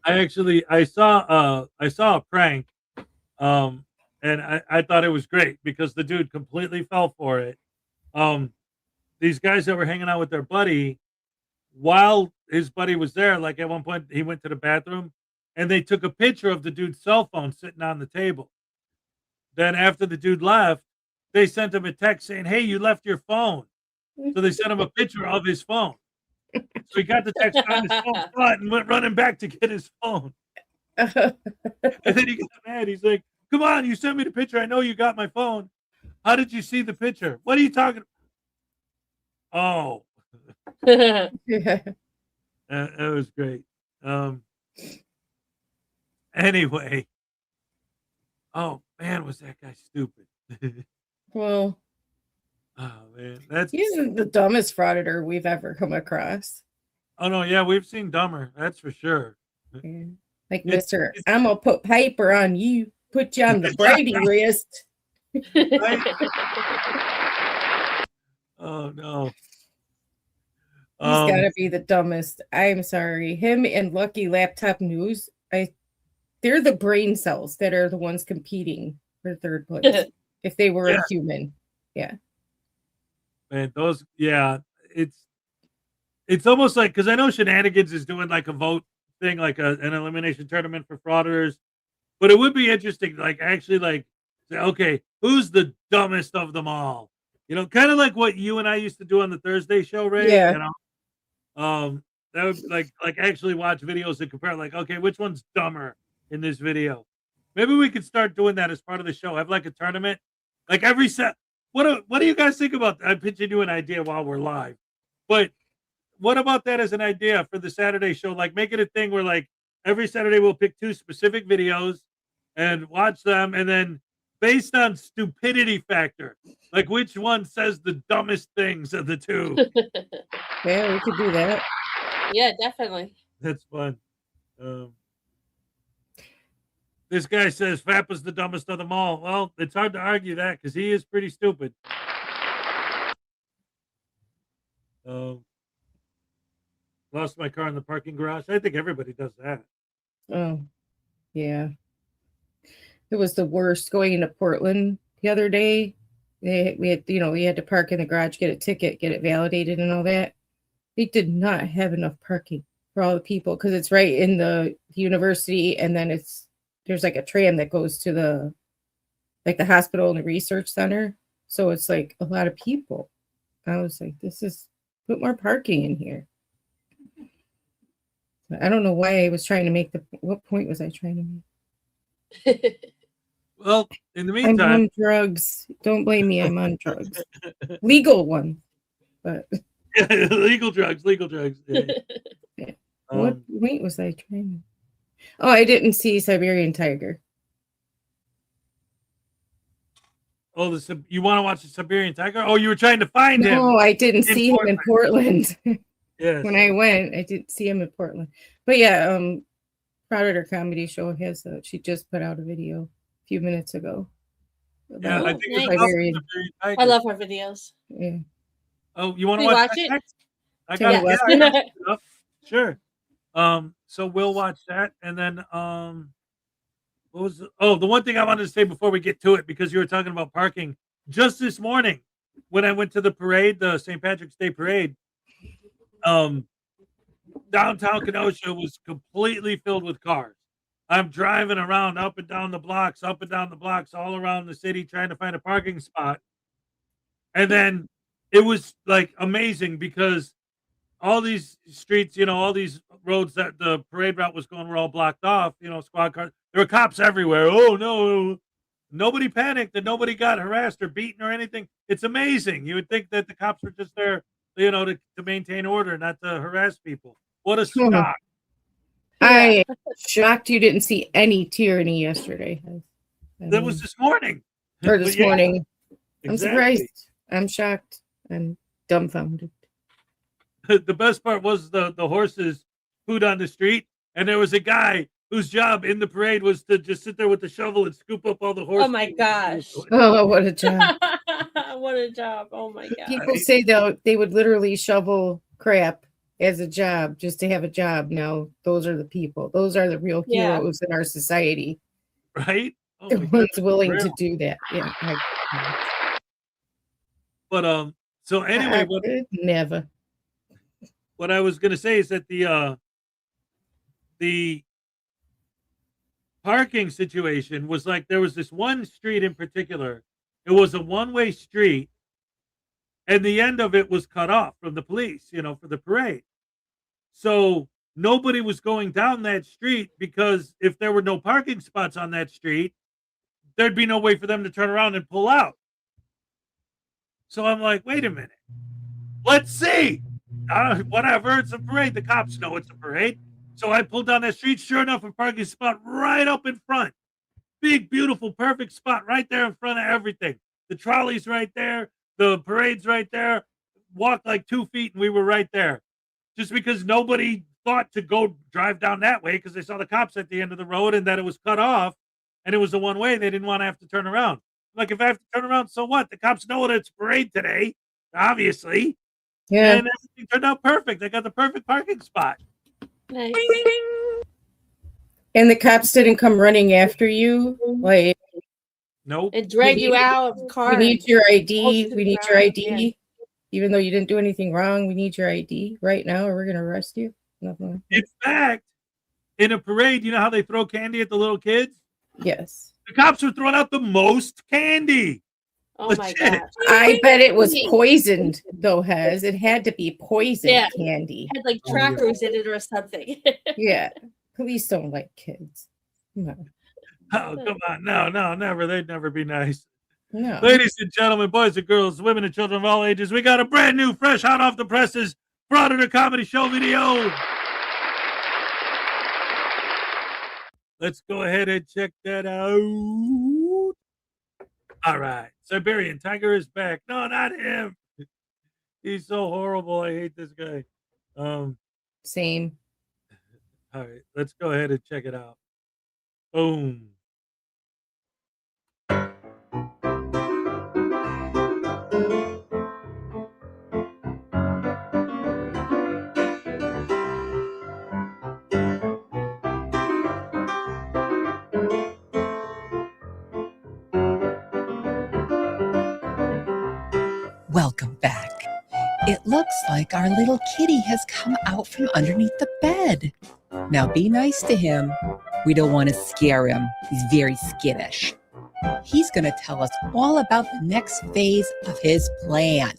Speaker 1: I saw a prank, and I thought it was great because the dude completely fell for it. These guys that were hanging out with their buddy, while his buddy was there, like at one point he went to the bathroom, and they took a picture of the dude's cell phone sitting on the table. Then after the dude left, they sent him a text saying, "Hey, you left your phone." So they sent him a picture of his phone. So he got the text on his phone and went running back to get his phone. And then he got mad. He's like, "Come on, you sent me the picture. I know you got my phone. How did you see the picture? What are you talking about?" Oh.
Speaker 2: Yeah.
Speaker 1: That was great. Anyway. Oh, man, was that guy stupid.
Speaker 2: Well.
Speaker 1: Oh, man.
Speaker 2: He's the dumbest frauditor we've ever come across.
Speaker 1: Oh, no, yeah, we've seen dumber. That's for sure.
Speaker 2: Yeah. Like, Mr. I'm going to put paper on you, put you on the Brady list.
Speaker 1: Oh, no.
Speaker 2: He's got to be the dumbest. I'm sorry. Him and Lucky Laptop News, they're the brain cells that are the ones competing for third place. If they were a human. Yeah.
Speaker 1: Man, it's almost like, because I know Shenanigans is doing like a vote thing, like an elimination tournament for frauditors, but it would be interesting, say, okay, who's the dumbest of them all? Kind of like what you and I used to do on the Thursday show, Ray.
Speaker 2: Yeah.
Speaker 1: That would like actually watch videos and compare, okay, which one's dumber in this video? Maybe we could start doing that as part of the show. Have like a tournament, like every set. What do you guys think about that? I'm pitching you an idea while we're live, but what about that as an idea for the Saturday show? Like, make it a thing where every Saturday we'll pick 2 specific videos and watch them, and then based on stupidity factor, like which one says the dumbest things of the 2.
Speaker 2: Yeah, we could do that.
Speaker 3: Yeah, definitely.
Speaker 1: That's fun. This guy says Fappa's the dumbest of them all. Well, it's hard to argue that because he is pretty stupid. Lost my car in the parking garage. I think everybody does that.
Speaker 2: Oh, yeah. It was the worst going into Portland the other day. We had to park in the garage, get a ticket, get it validated and all that. They did not have enough parking for all the people because it's right in the university, and then there's like a tram that goes to the hospital and the research center. So it's like a lot of people. I was like, put more parking in here. I don't know why I was trying to make what point was I trying to make?
Speaker 1: Well, in the
Speaker 2: I'm
Speaker 1: meantime,
Speaker 2: on drugs. Don't blame me. I'm on drugs. Legal one, but
Speaker 1: legal drugs. Yeah.
Speaker 2: what point was I trying to? Oh, I didn't see Siberian Tiger.
Speaker 1: Oh, you want to watch the Siberian Tiger? Oh, you were trying to find him.
Speaker 2: No, I didn't see him in Portland.
Speaker 1: Yes.
Speaker 2: When I went, I didn't see him in Portland. But yeah, Frauditor comedy show has she just put out a video a few minutes ago.
Speaker 1: Yeah, I think it's
Speaker 3: Nice.
Speaker 1: Tiger.
Speaker 3: I love her videos.
Speaker 2: Yeah.
Speaker 1: Oh, you want
Speaker 3: Can
Speaker 1: to
Speaker 3: we
Speaker 1: watch
Speaker 3: watch
Speaker 1: that
Speaker 3: it?
Speaker 1: next? I
Speaker 2: Can
Speaker 1: got
Speaker 2: we
Speaker 1: it.
Speaker 2: watch
Speaker 1: Yeah, I got it up. Sure. So we'll watch that, and then what was the one thing I wanted to say before we get to it, because you were talking about parking. Just this morning, when I went to the parade, the St. Patrick's Day parade, downtown Kenosha was completely filled with cars. I'm driving around up and down the blocks, all around the city, trying to find a parking spot. And then it was like amazing because all these streets, all these roads that the parade route was going were all blocked off, squad cars. There were cops everywhere. Oh, no. Nobody panicked and nobody got harassed or beaten or anything. It's amazing. You would think that the cops were just there, to maintain order, not to harass people. What a shock.
Speaker 2: I am shocked you didn't see any tyranny yesterday.
Speaker 1: That was this morning.
Speaker 2: Or this morning. I'm
Speaker 1: exactly.
Speaker 2: surprised. I'm shocked. I'm dumbfounded.
Speaker 1: The best part was the horses food on the street, and there was a guy whose job in the parade was to just sit there with the shovel and scoop up all the horses.
Speaker 3: Oh my gosh.
Speaker 2: Oh, what a job.
Speaker 3: What a job. Oh my god.
Speaker 2: People say they would literally shovel crap as a job just to have a job. Now, those are the people. Those are the real heroes in our society.
Speaker 1: Right? Oh
Speaker 2: the ones willing to do that. Yeah.
Speaker 1: But so anyway,
Speaker 2: never.
Speaker 1: What I was gonna say is that the parking situation was like, there was this one street in particular. It was a one-way street, and the end of it was cut off from the police, for the parade. So nobody was going down that street, because if there were no parking spots on that street, there'd be no way for them to turn around and pull out. So I'm like, wait a minute. Let's see. Whatever, it's a parade. The cops know it's a parade. So I pulled down that street. Sure enough, a parking spot right up in front. Big, beautiful, perfect spot right there in front of everything. The trolley's right there. The parade's right there. Walked like 2 feet and we were right there. Just because nobody thought to go drive down that way, because they saw the cops at the end of the road and that it was cut off and it was a one way. They didn't want to have to turn around. Like, if I have to turn around, so what? The cops know that it's parade today, obviously.
Speaker 2: Yeah.
Speaker 1: And everything turned out perfect. They got the perfect parking spot.
Speaker 3: Nice.
Speaker 2: And the cops didn't come running after you? Like,
Speaker 1: nope.
Speaker 3: And drag you out of the car.
Speaker 2: We need your ID. We need your ID.
Speaker 3: Yeah.
Speaker 2: Even though you didn't do anything wrong, we need your ID right now, or we're going to arrest you. Nothing.
Speaker 1: In fact, in a parade, you know how they throw candy at the little kids?
Speaker 2: Yes.
Speaker 1: The cops were throwing out the most candy.
Speaker 3: Oh my gosh.
Speaker 2: I bet it was poisoned, though, Hez. It had to be poisoned candy.
Speaker 3: It had like trackers in it or something.
Speaker 2: Yeah. Police don't like kids. No.
Speaker 1: Oh, come on. No, never. They'd never be nice.
Speaker 2: No.
Speaker 1: Ladies and gentlemen, boys and girls, women and children of all ages, we got a brand new, fresh, hot off the presses Frauditor comedy show video. Let's go ahead and check that out. All right. Siberian Tiger is back. No, not him. He's so horrible. I hate this guy.
Speaker 2: Same.
Speaker 1: All right. Let's go ahead and check it out. Boom.
Speaker 15: Welcome back. It looks like our little kitty has come out from underneath the bed. Now be nice to him. We don't want to scare him. He's very skittish. He's going to tell us all about the next phase of his plan.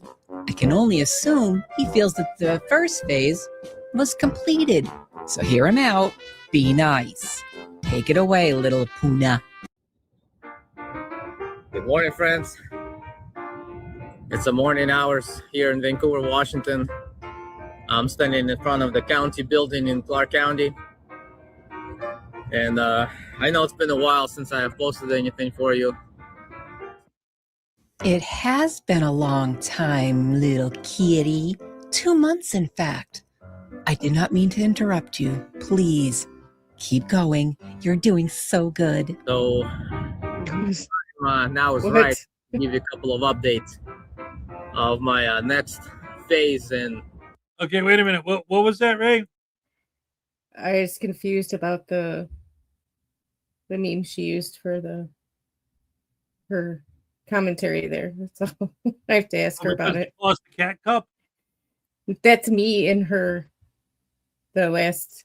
Speaker 15: I can only assume he feels that the first phase was completed. So hear him out. Be nice. Take it away, little Puna.
Speaker 16: Good morning, friends. It's the morning hours here in Vancouver, Washington. I'm standing in front of the county building in Clark County. And I know it's been a while since I have posted anything for you.
Speaker 15: It has been a long time, little kitty. 2 months, in fact. I did not mean to interrupt you. Please, keep going. You're doing so good.
Speaker 16: So now is right to give you a couple of updates of my next phase. And
Speaker 1: okay, wait a minute. What was that, Ray?
Speaker 2: I was confused about the meme she used for her commentary there. That's all. I have to ask her about it.
Speaker 1: Lost the cat cup.
Speaker 2: That's me in the last.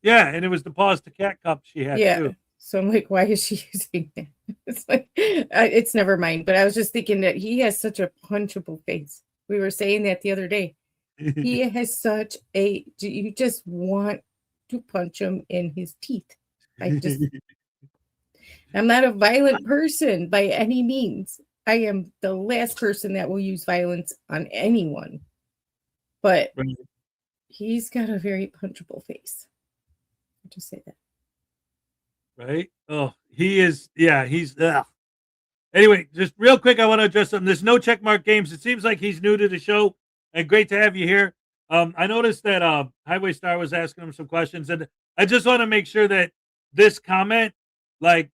Speaker 1: Yeah, and it was the pause the cat cup she had too.
Speaker 2: So I'm like, why is she using that? It's like, it's never mind. But I was just thinking that he has such a punchable face. We were saying that the other day. He has such a. You just want to punch him in his teeth. I'm not a violent person by any means. I am the last person that will use violence on anyone. But he's got a very punchable face. I'll just say that.
Speaker 1: Right? Oh, he is. Yeah, he's. Anyway, just real quick, I want to address something. There's no checkmark games. It seems like he's new to the show, and great to have you here. I noticed that Highway Star was asking him some questions, and I just want to make sure that this comment, like,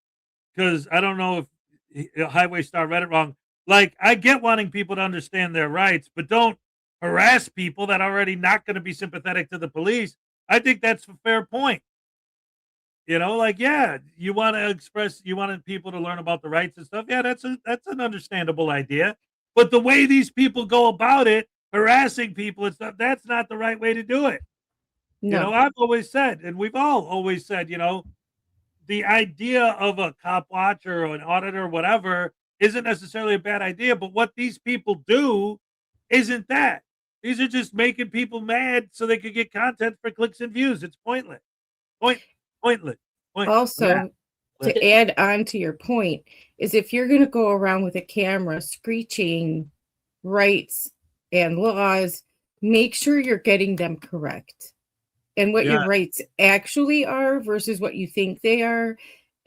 Speaker 1: because I don't know if Highway Star read it wrong. Like, I get wanting people to understand their rights, but don't harass people that are already not going to be sympathetic to the police. I think that's a fair point. You know, like, yeah, you want to express, you wanted people to learn about the rights and stuff. Yeah, that's an understandable idea. But the way these people go about it, harassing people and stuff, that's not the right way to do it. No. You know, I've always said, and we've all always said, you know, the idea of a cop watch or an auditor or whatever isn't necessarily a bad idea. But what these people do isn't that. These are just making people mad so they could get content for clicks and views. It's pointless. Pointless.
Speaker 2: Also, to add on to your point, is if you're going to go around with a camera screeching rights and laws, make sure you're getting them correct. And what your rights actually are versus what you think they are,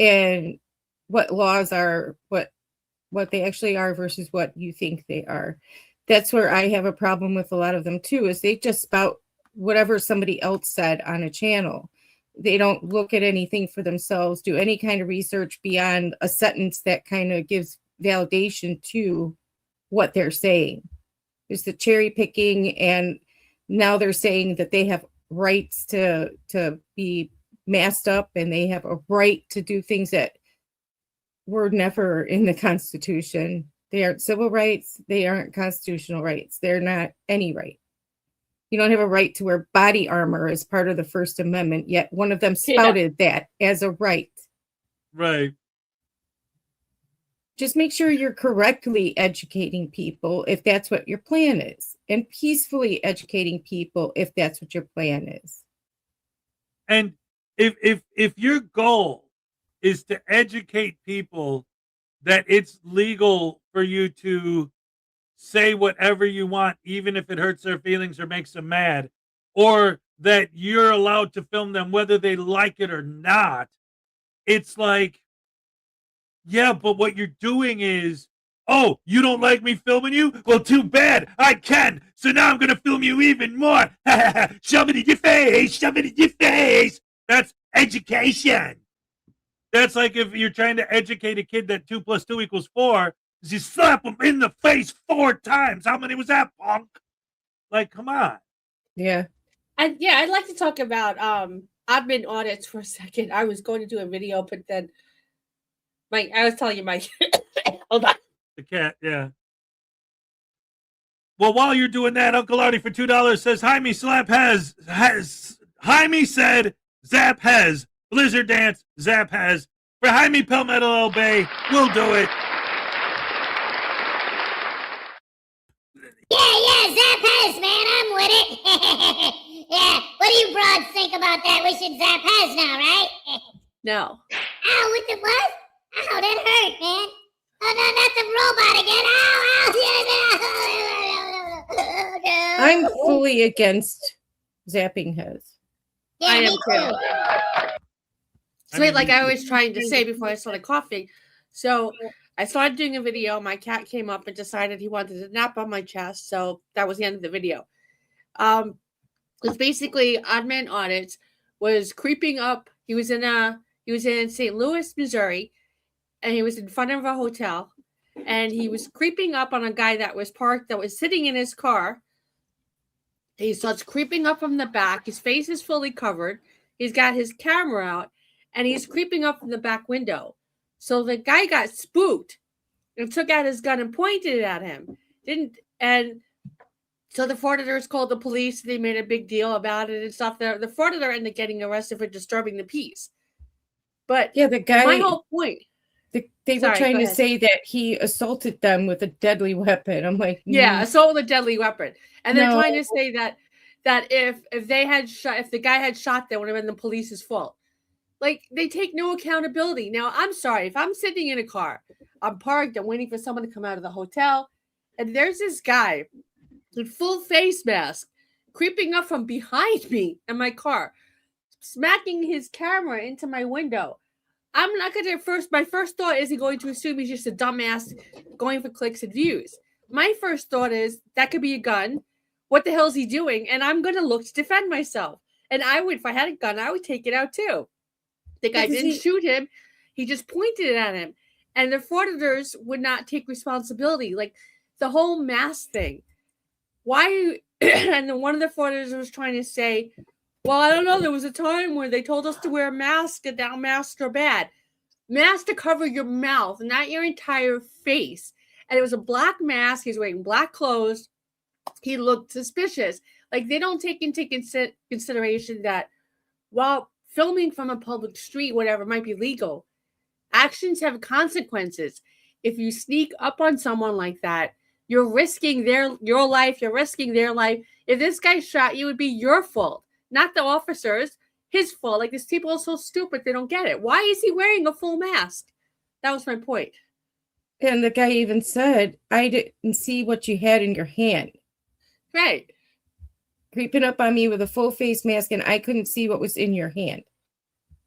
Speaker 2: and what laws are, what they actually are versus what you think they are. That's where I have a problem with a lot of them too, is they just spout whatever somebody else said on a channel. They don't look at anything for themselves, do any kind of research beyond a sentence that kind of gives validation to what they're saying. There's the cherry picking, and now they're saying that they have rights to be masked up, and they have a right to do things that were never in the Constitution. They aren't civil rights. They aren't constitutional rights. They're not any right. You don't have a right to wear body armor as part of the First Amendment, yet one of them spouted that as a right.
Speaker 1: Right.
Speaker 2: Just make sure you're correctly educating people if that's what your plan is, and peacefully educating people if that's what your plan is.
Speaker 1: And if your goal is to educate people that it's legal for you to say whatever you want, even if it hurts their feelings or makes them mad, or that you're allowed to film them whether they like it or not, it's like, yeah, but what you're doing is, oh, you don't like me filming you? Well, too bad. I can. So now I'm going to film you even more. Shove it in your face. Shove it in your face. That's education. That's like if you're trying to educate a kid that 2 + 2 = 4, you slap them in the face 4 times. How many was that, punk? Like, come on.
Speaker 2: Yeah.
Speaker 3: I'd like to talk about admin audits for a second. I was going to do a video, but then I was telling you, Mike. Hold on.
Speaker 1: The cat, yeah. Well, while you're doing that, Uncle Artie for $2 says Jaime Jaime said Zap has Blizzard Dance. Zap has for Jaime Palmetto El Bay. We'll do it.
Speaker 4: Yeah, Zap has, man. I'm with it. Yeah, what do you broads think about that? We should zap Hez now, right?
Speaker 3: No.
Speaker 4: Ow, what the what? Ow, that hurt, man. Oh, no, that's a robot again. Ow, ow.
Speaker 2: I'm fully against zapping Hez.
Speaker 4: Yeah,
Speaker 3: I am
Speaker 4: me
Speaker 3: too.
Speaker 4: too.
Speaker 3: So wait, like I was trying to say before I started coughing. So I started doing a video. My cat came up and decided he wanted to nap on my chest. So that was the end of the video. It's basically Amendment Audit was creeping up. He was in St. Louis, Missouri, and he was in front of a hotel, and he was creeping up on a guy that was parked, that was sitting in his car. He starts creeping up from the back. His face is fully covered. He's got his camera out, and he's creeping up from the back window. So the guy got spooked and took out his gun and pointed it at him. So the Frauditors called the police. They made a big deal about it and stuff. The Frauditor ended up getting arrested for disturbing the peace. But
Speaker 2: yeah, the guy.
Speaker 3: My whole point.
Speaker 2: They were trying to say that he assaulted them with a deadly weapon. I'm like,
Speaker 3: yeah, assault with a deadly weapon, and they're trying to say that if the guy had shot them, would have been the police's fault. Like, they take no accountability. Now, I'm sorry, if I'm sitting in a car, I'm parked, I'm waiting for someone to come out of the hotel, and there's this guy with full face mask creeping up from behind me in my car, smacking his camera into my window. I'm not going to my first thought isn't going to assume he's just a dumbass going for clicks and views. My first thought is that could be a gun. What the hell is he doing? And I'm going to look to defend myself. And if I had a gun, I would take it out too. The guy didn't shoot him. He just pointed it at him. And the Frauditors would not take responsibility. Like, the whole mask thing. Why? And then one of the Frauditors was trying to say, well, I don't know. There was a time where they told us to wear a mask, and now masks are bad. Masks to cover your mouth, not your entire face. And it was a black mask. He's wearing black clothes. He looked suspicious. Like, they don't take into consideration that while filming from a public street, whatever, might be legal, actions have consequences. If you sneak up on someone like that, you're risking your life. You're risking their life. If this guy shot you, it would be your fault. Not the officers, his fault. Like, these people are so stupid, they don't get it. Why is he wearing a full mask? That was my point.
Speaker 2: And the guy even said, I didn't see what you had in your hand.
Speaker 3: Right.
Speaker 2: Creeping up on me with a full face mask, and I couldn't see what was in your hand.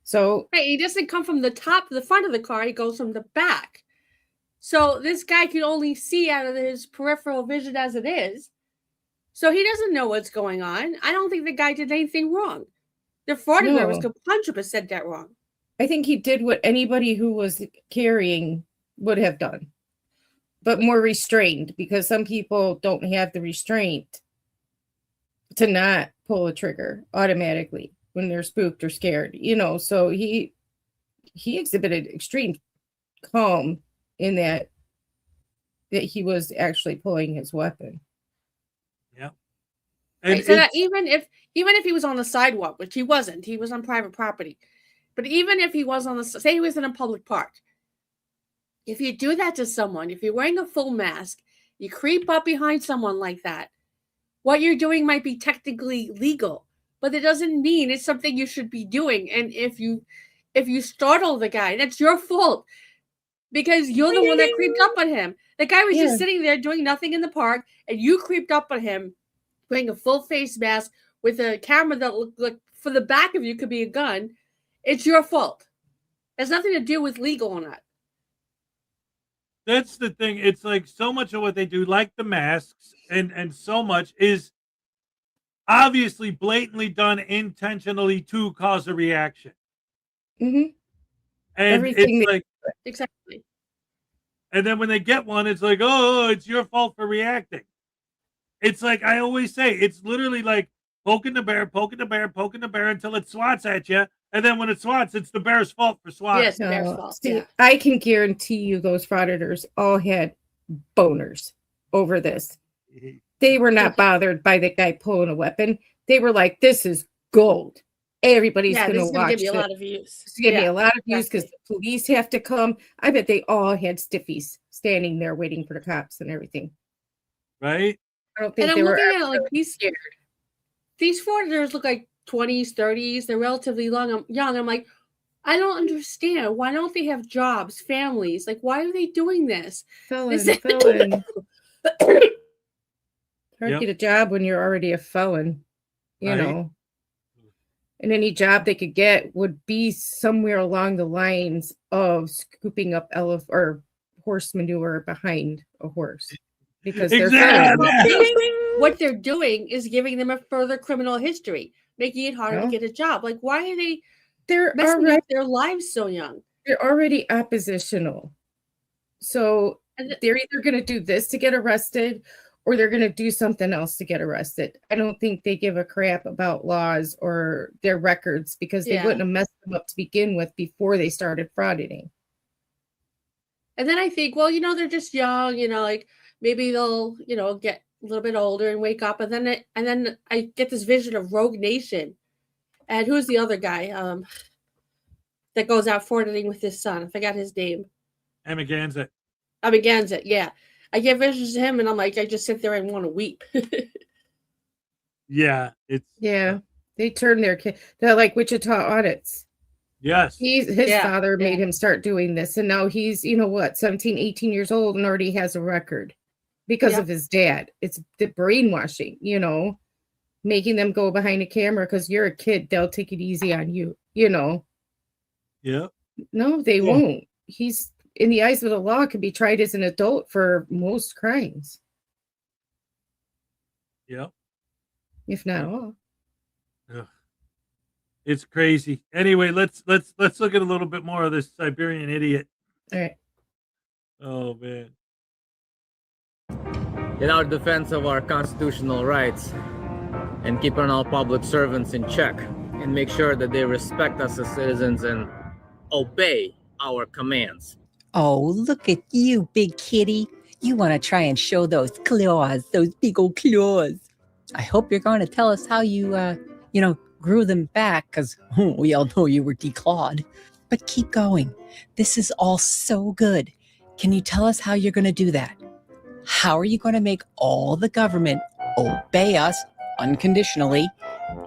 Speaker 2: So
Speaker 3: right, he doesn't come from the top to the front of the car, he goes from the back. So this guy can only see out of his peripheral vision as it is. So he doesn't know what's going on. I don't think the guy did anything wrong. The Frauditor was 100% that wrong.
Speaker 2: I think he did what anybody who was carrying would have done, but more restrained, because some people don't have the restraint to not pull a trigger automatically when they're spooked or scared, so he exhibited extreme calm in that he was actually pulling his weapon.
Speaker 3: And right, so that even if he was on the sidewalk, which he wasn't, he was on private property. But even if he was say he was in a public park, if you do that to someone, if you're wearing a full mask, you creep up behind someone like that, what you're doing might be technically legal, but it doesn't mean it's something you should be doing. And if you startle the guy, that's your fault, because you're the one that creeped up on him. The guy was just sitting there doing nothing in the park, and you creeped up on him wearing a full face mask with a camera that looked like for the back of you could be a gun. It's your fault. It has nothing to do with legal or not.
Speaker 1: That's the thing. It's like so much of what they do, like the masks, and so much is obviously blatantly done intentionally to cause a reaction.
Speaker 2: Mm-hmm.
Speaker 1: And
Speaker 2: everything
Speaker 1: it's like
Speaker 3: exactly.
Speaker 1: And then when they get one, it's like, oh, it's your fault for reacting. It's like I always say, it's literally like poking the bear until it swats at you. And then when it swats, it's the bear's fault for swatting.
Speaker 3: Yes, the bear's fault.
Speaker 2: See, I can guarantee you those Frauditors all had boners over this. They were not bothered by the guy pulling a weapon. They were like, this is gold. Everybody's going to watch
Speaker 3: this. Give me a lot of views.
Speaker 2: It's going to be a lot of views because the police have to come. I bet they all had stiffies standing there waiting for the cops and everything.
Speaker 1: Right?
Speaker 2: I don't think
Speaker 3: and
Speaker 2: they
Speaker 3: I'm
Speaker 2: were
Speaker 3: looking at it like he's scared. these frauditors look like 20s, 30s. They're relatively young. I'm like, I don't understand. Why don't they have jobs, families? Like, why are they doing this?
Speaker 2: Felon. Hard to get a job when you're already a felon, you know. And any job they could get would be somewhere along the lines of scooping up or horse manure behind a horse. Because they're
Speaker 3: what they're doing is giving them a further criminal history, making it harder to get a job. Like, why are they're messing up their lives so young?
Speaker 2: They're already oppositional. So they're either going to do this to get arrested or they're going to do something else to get arrested. I don't think they give a crap about laws or their records because they wouldn't have messed them up to begin with before they started frauding.
Speaker 3: And then I think, well, they're just young, like maybe they'll, get a little bit older and wake up. And then I get this vision of Rogue Nation. And who's the other guy that goes out frauding with his son? I forgot his name.
Speaker 1: Amendment.
Speaker 3: Yeah. I get visions of him and I'm like, I just sit there and want to weep.
Speaker 1: Yeah.
Speaker 2: They turn their kid. They're like Wichita audits.
Speaker 1: Yes.
Speaker 2: His father made him start doing this. And now he's, 17, 18 years old and already has a record because of his dad. It's the brainwashing, making them go behind a camera because you're a kid. They'll take it easy on you,
Speaker 1: Yeah.
Speaker 2: No, they won't. He's in the eyes of the law can be tried as an adult for most crimes.
Speaker 1: Yep.
Speaker 2: If not all.
Speaker 1: Ugh. It's crazy. Anyway, let's look at a little bit more of this Siberian idiot.
Speaker 2: All right.
Speaker 1: Oh man.
Speaker 16: In our defense of our constitutional rights and keeping all public servants in check and make sure that they respect us as citizens and obey our commands.
Speaker 15: Oh, look at you, big kitty. You want to try and show those claws, those big old claws. I hope you're going to tell us how you, grew them back, because we all know you were declawed. But keep going. This is all so good. Can you tell us how you're going to do that? How are you going to make all the government obey us unconditionally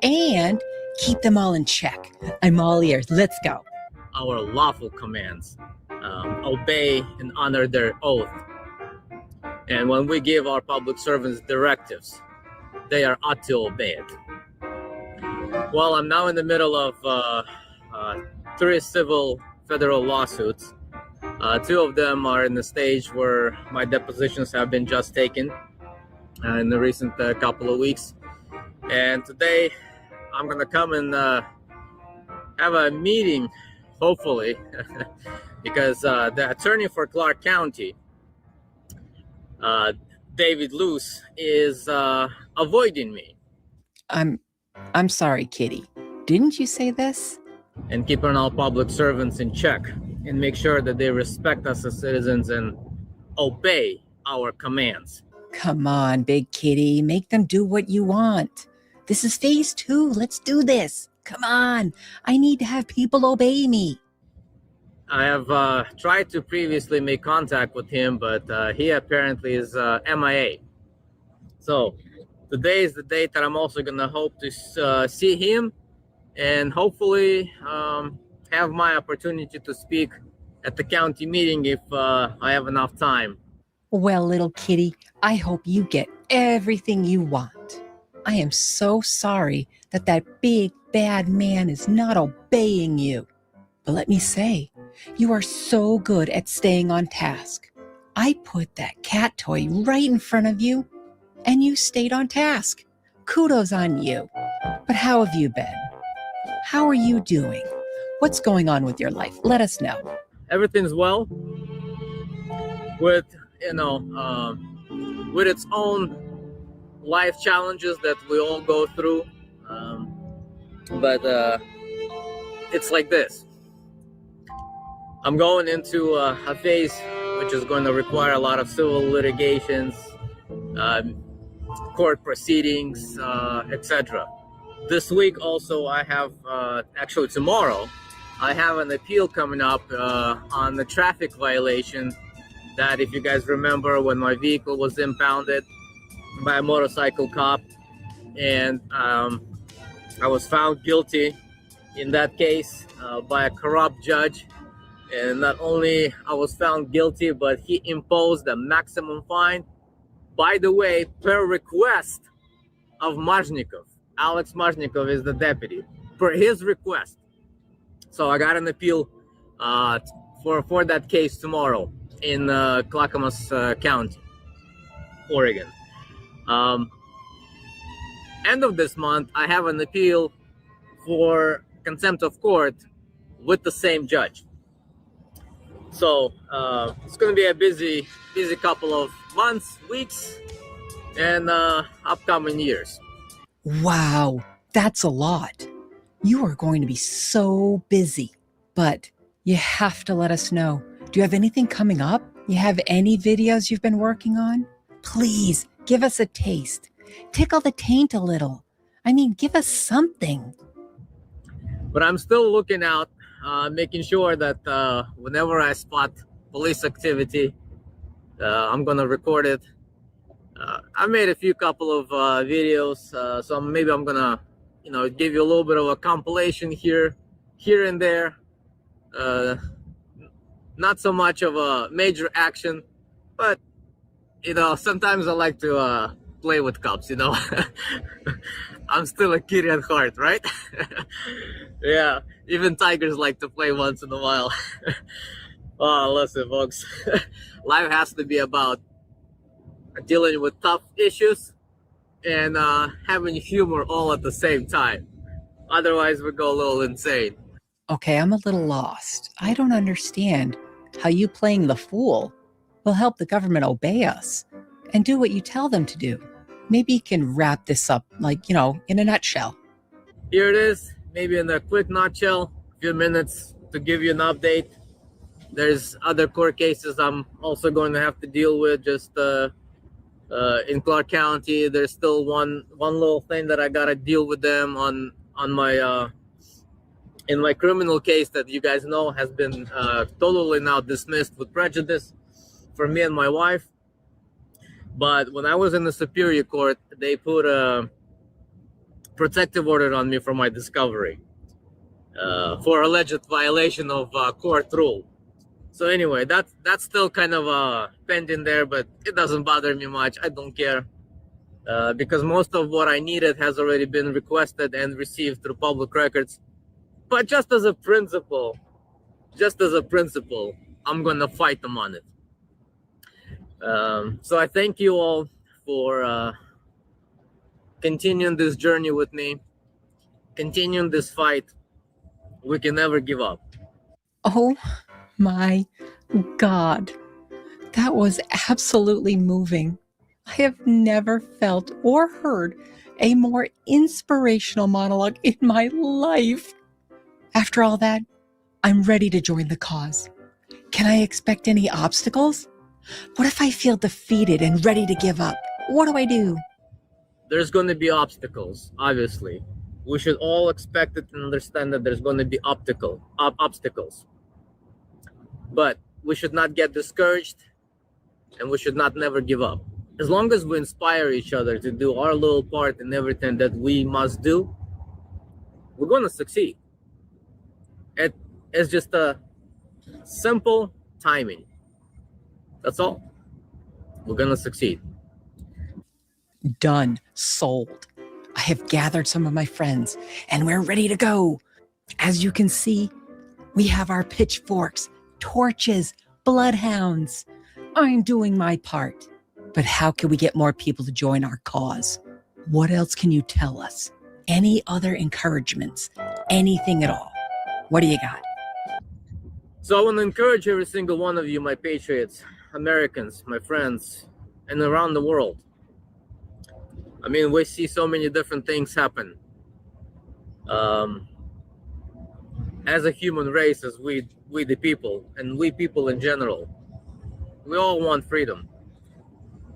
Speaker 15: and keep them all in check? I'm all ears. Let's go.
Speaker 16: Our lawful commands, obey and honor their oath. And when we give our public servants directives, they are ought to obey it. Well, I'm now in the middle of 3 civil federal lawsuits. 2 of them are in the stage where my depositions have been just taken in the recent couple of weeks. And today I'm going to come and have a meeting, hopefully, because the attorney for Clark County, David Luce, is avoiding me.
Speaker 15: I'm sorry, kitty. Didn't you say this?
Speaker 16: And keeping all public servants in check and make sure that they respect us as citizens and obey our commands.
Speaker 15: Come on, big kitty. Make them do what you want. This is phase 2. Let's do this. Come on. I need to have people obey me.
Speaker 16: I have tried to previously make contact with him, but he apparently is MIA. So today is the date that I'm also going to hope to see him and hopefully have my opportunity to speak at the county meeting if I have enough time.
Speaker 15: Well, little kitty, I hope you get everything you want. I am so sorry that big bad man is not obeying you. But let me say, you are so good at staying on task. I put that cat toy right in front of you, and you stayed on task. Kudos on you. But how have you been? How are you doing? What's going on with your life? Let us know.
Speaker 16: Everything's well with, with its own life challenges that we all go through. But it's like this. I'm going into a phase which is going to require a lot of civil litigations, court proceedings, etc. This week also I have, actually tomorrow, I have an appeal coming up on the traffic violation that, if you guys remember, when my vehicle was impounded by a motorcycle cop, and I was found guilty in that case by a corrupt judge. And not only I was found guilty, but he imposed a maximum fine, by the way, per request of Mazhnikov. Alex Mazhnikov is the deputy, per his request. So I got an appeal for that case tomorrow in Clackamas County, Oregon. End of this month, I have an appeal for contempt of court with the same judge. So it's going to be a busy couple of months, weeks, and upcoming years.
Speaker 15: Wow, that's a lot. You are going to be so busy, but you have to let us know. Do you have anything coming up? You have any videos you've been working on? Please give us a taste. Tickle the taint a little. I mean, give us something.
Speaker 16: But I'm still looking out, making sure that whenever I spot police activity, I'm going to record it. I made a few couple of videos, so maybe I'm going to, give you a little bit of a compilation here and there. Not so much of a major action, but, sometimes I like to play with cops, I'm still a kid at heart, right? Yeah, even tigers like to play once in a while. Oh, listen, folks. Life has to be about dealing with tough issues and having humor all at the same time. Otherwise, we go a little insane.
Speaker 15: Okay, I'm a little lost. I don't understand how you playing the fool will help the government obey us and do what you tell them to do. Maybe you can wrap this up, in a nutshell.
Speaker 16: Here it is, maybe in a quick nutshell, a few minutes to give you an update. There's other court cases I'm also going to have to deal with. Just in Clark County, there's still one little thing that I gotta deal with them on my in my criminal case that you guys know has been totally now dismissed with prejudice for me and my wife. But when I was in the Superior Court, they put a protective order on me for my discovery for alleged violation of court rule. So anyway, that's still kind of pending there, but it doesn't bother me much. I don't care because most of what I needed has already been requested and received through public records. But just as a principle, I'm going to fight them on it. So I thank you all for continuing this journey with me, continuing this fight. We can never give up.
Speaker 15: Oh my God. That was absolutely moving. I have never felt or heard a more inspirational monologue in my life. After all that, I'm ready to join the cause. Can I expect any obstacles? What if I feel defeated and ready to give up? What do I do?
Speaker 16: There's going to be obstacles, obviously. We should all expect it and understand that there's going to be obstacles. But we should not get discouraged and we should not never give up. As long as we inspire each other to do our little part in everything that we must do, we're going to succeed. It's just a simple timing. That's all. We're going to succeed.
Speaker 15: Done. Sold. I have gathered some of my friends and we're ready to go. As you can see, we have our pitchforks, torches, bloodhounds. I'm doing my part. But how can we get more people to join our cause? What else can you tell us? Any other encouragements? Anything at all? What do you got?
Speaker 16: So I want to encourage every single one of you, my patriots, Americans, my friends, and around the world. I mean, we see so many different things happen. As a human race, as we the people, and we people in general, we all want freedom.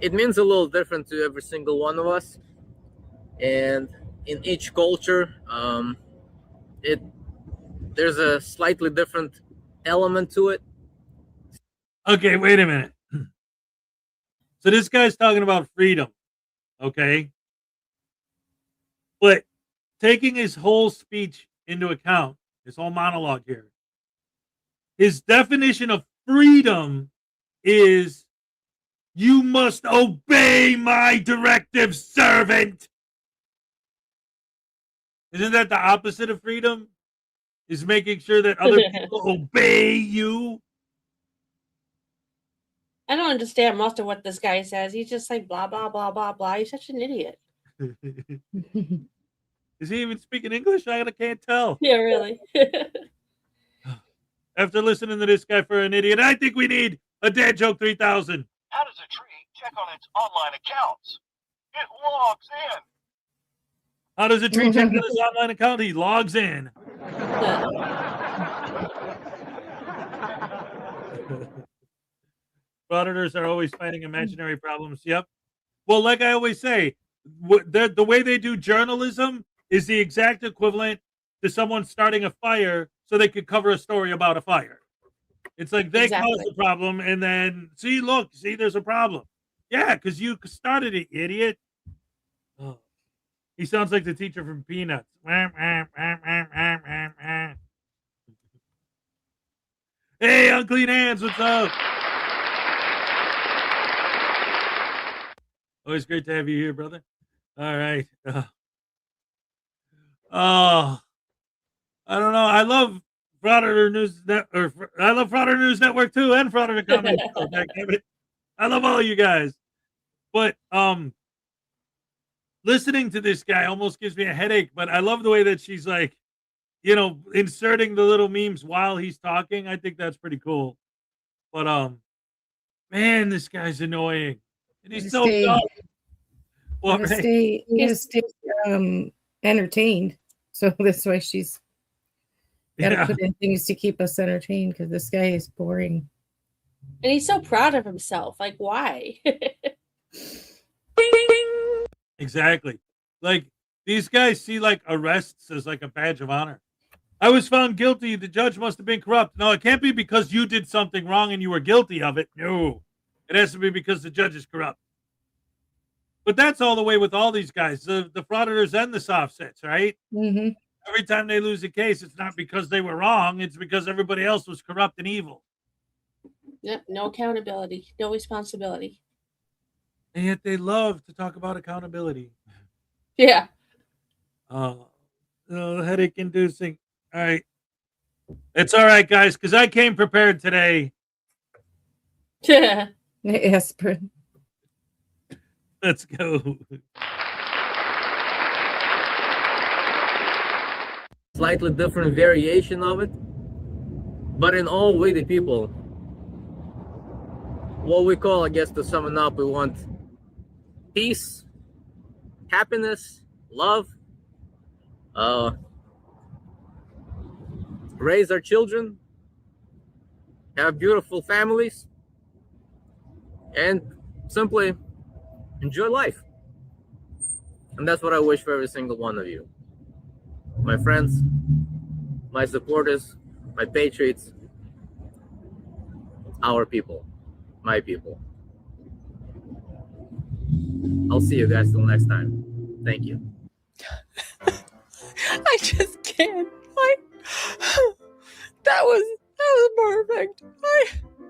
Speaker 16: It means a little different to every single one of us. And in each culture, there's a slightly different element to it.
Speaker 1: Okay, wait a minute. So this guy's talking about freedom, okay? But taking his whole speech into account, his whole monologue here, his definition of freedom is you must obey my directive, servant. Isn't that the opposite of freedom? Is making sure that other people obey you?
Speaker 3: I don't understand most of what this guy says. He's just like blah blah blah blah blah. He's such an idiot.
Speaker 1: Is he even speaking English? I can't tell.
Speaker 3: Yeah, really.
Speaker 5: After listening to this guy for an idiot, I think we need a dad joke 3000. How does a tree check on its online accounts? It logs in.
Speaker 1: How does a tree check on his online account? He logs in. Frauditors are always finding imaginary problems. Yep. Well, like I always say, the way they do journalism is the exact equivalent to someone starting a fire so they could cover a story about a fire. It's like they caused the problem and then, see, there's a problem. Yeah, because you started it, idiot. Oh. He sounds like the teacher from Peanuts. Hey, Unclean Hands, what's up? Always great to have you here, brother. All right. I don't know. I love Frauditor News I love Frauditor News Network too, and Frauditor Comedy Show. I love all you guys. But listening to this guy almost gives me a headache. But I love the way that she's like, inserting the little memes while he's talking. I think that's pretty cool. But man, this guy's annoying. And he's so dumb.
Speaker 2: Well, stay entertained. So that's why she's got to put in things to keep us entertained, because this guy is boring.
Speaker 3: And he's so proud of himself. Like, why?
Speaker 1: Exactly. Like, these guys see like arrests as like a badge of honor. I was found guilty. The judge must have been corrupt. No, it can't be because you did something wrong and you were guilty of it. No, it has to be because the judge is corrupt. But that's all the way with all these guys, the frauditors and the soft sets, right?
Speaker 2: Mm-hmm.
Speaker 1: Every time they lose a case, it's not because they were wrong. It's because everybody else was corrupt and evil.
Speaker 3: Yep, no accountability, no responsibility.
Speaker 1: And yet they love to talk about accountability.
Speaker 3: Yeah.
Speaker 1: Headache inducing. All right. It's all right, guys, because I came prepared today.
Speaker 3: Yeah.
Speaker 2: Aspirin.
Speaker 1: Let's go.
Speaker 16: Slightly different variation of it, but in all we the people, what we call, I guess, to sum it up, we want peace, happiness, love, raise our children, have beautiful families, and simply enjoy life. And that's what I wish for every single one of you. My friends, my supporters, my patriots, our people, my people. I'll see you guys till next time. Thank you.
Speaker 15: I just can't. That was perfect.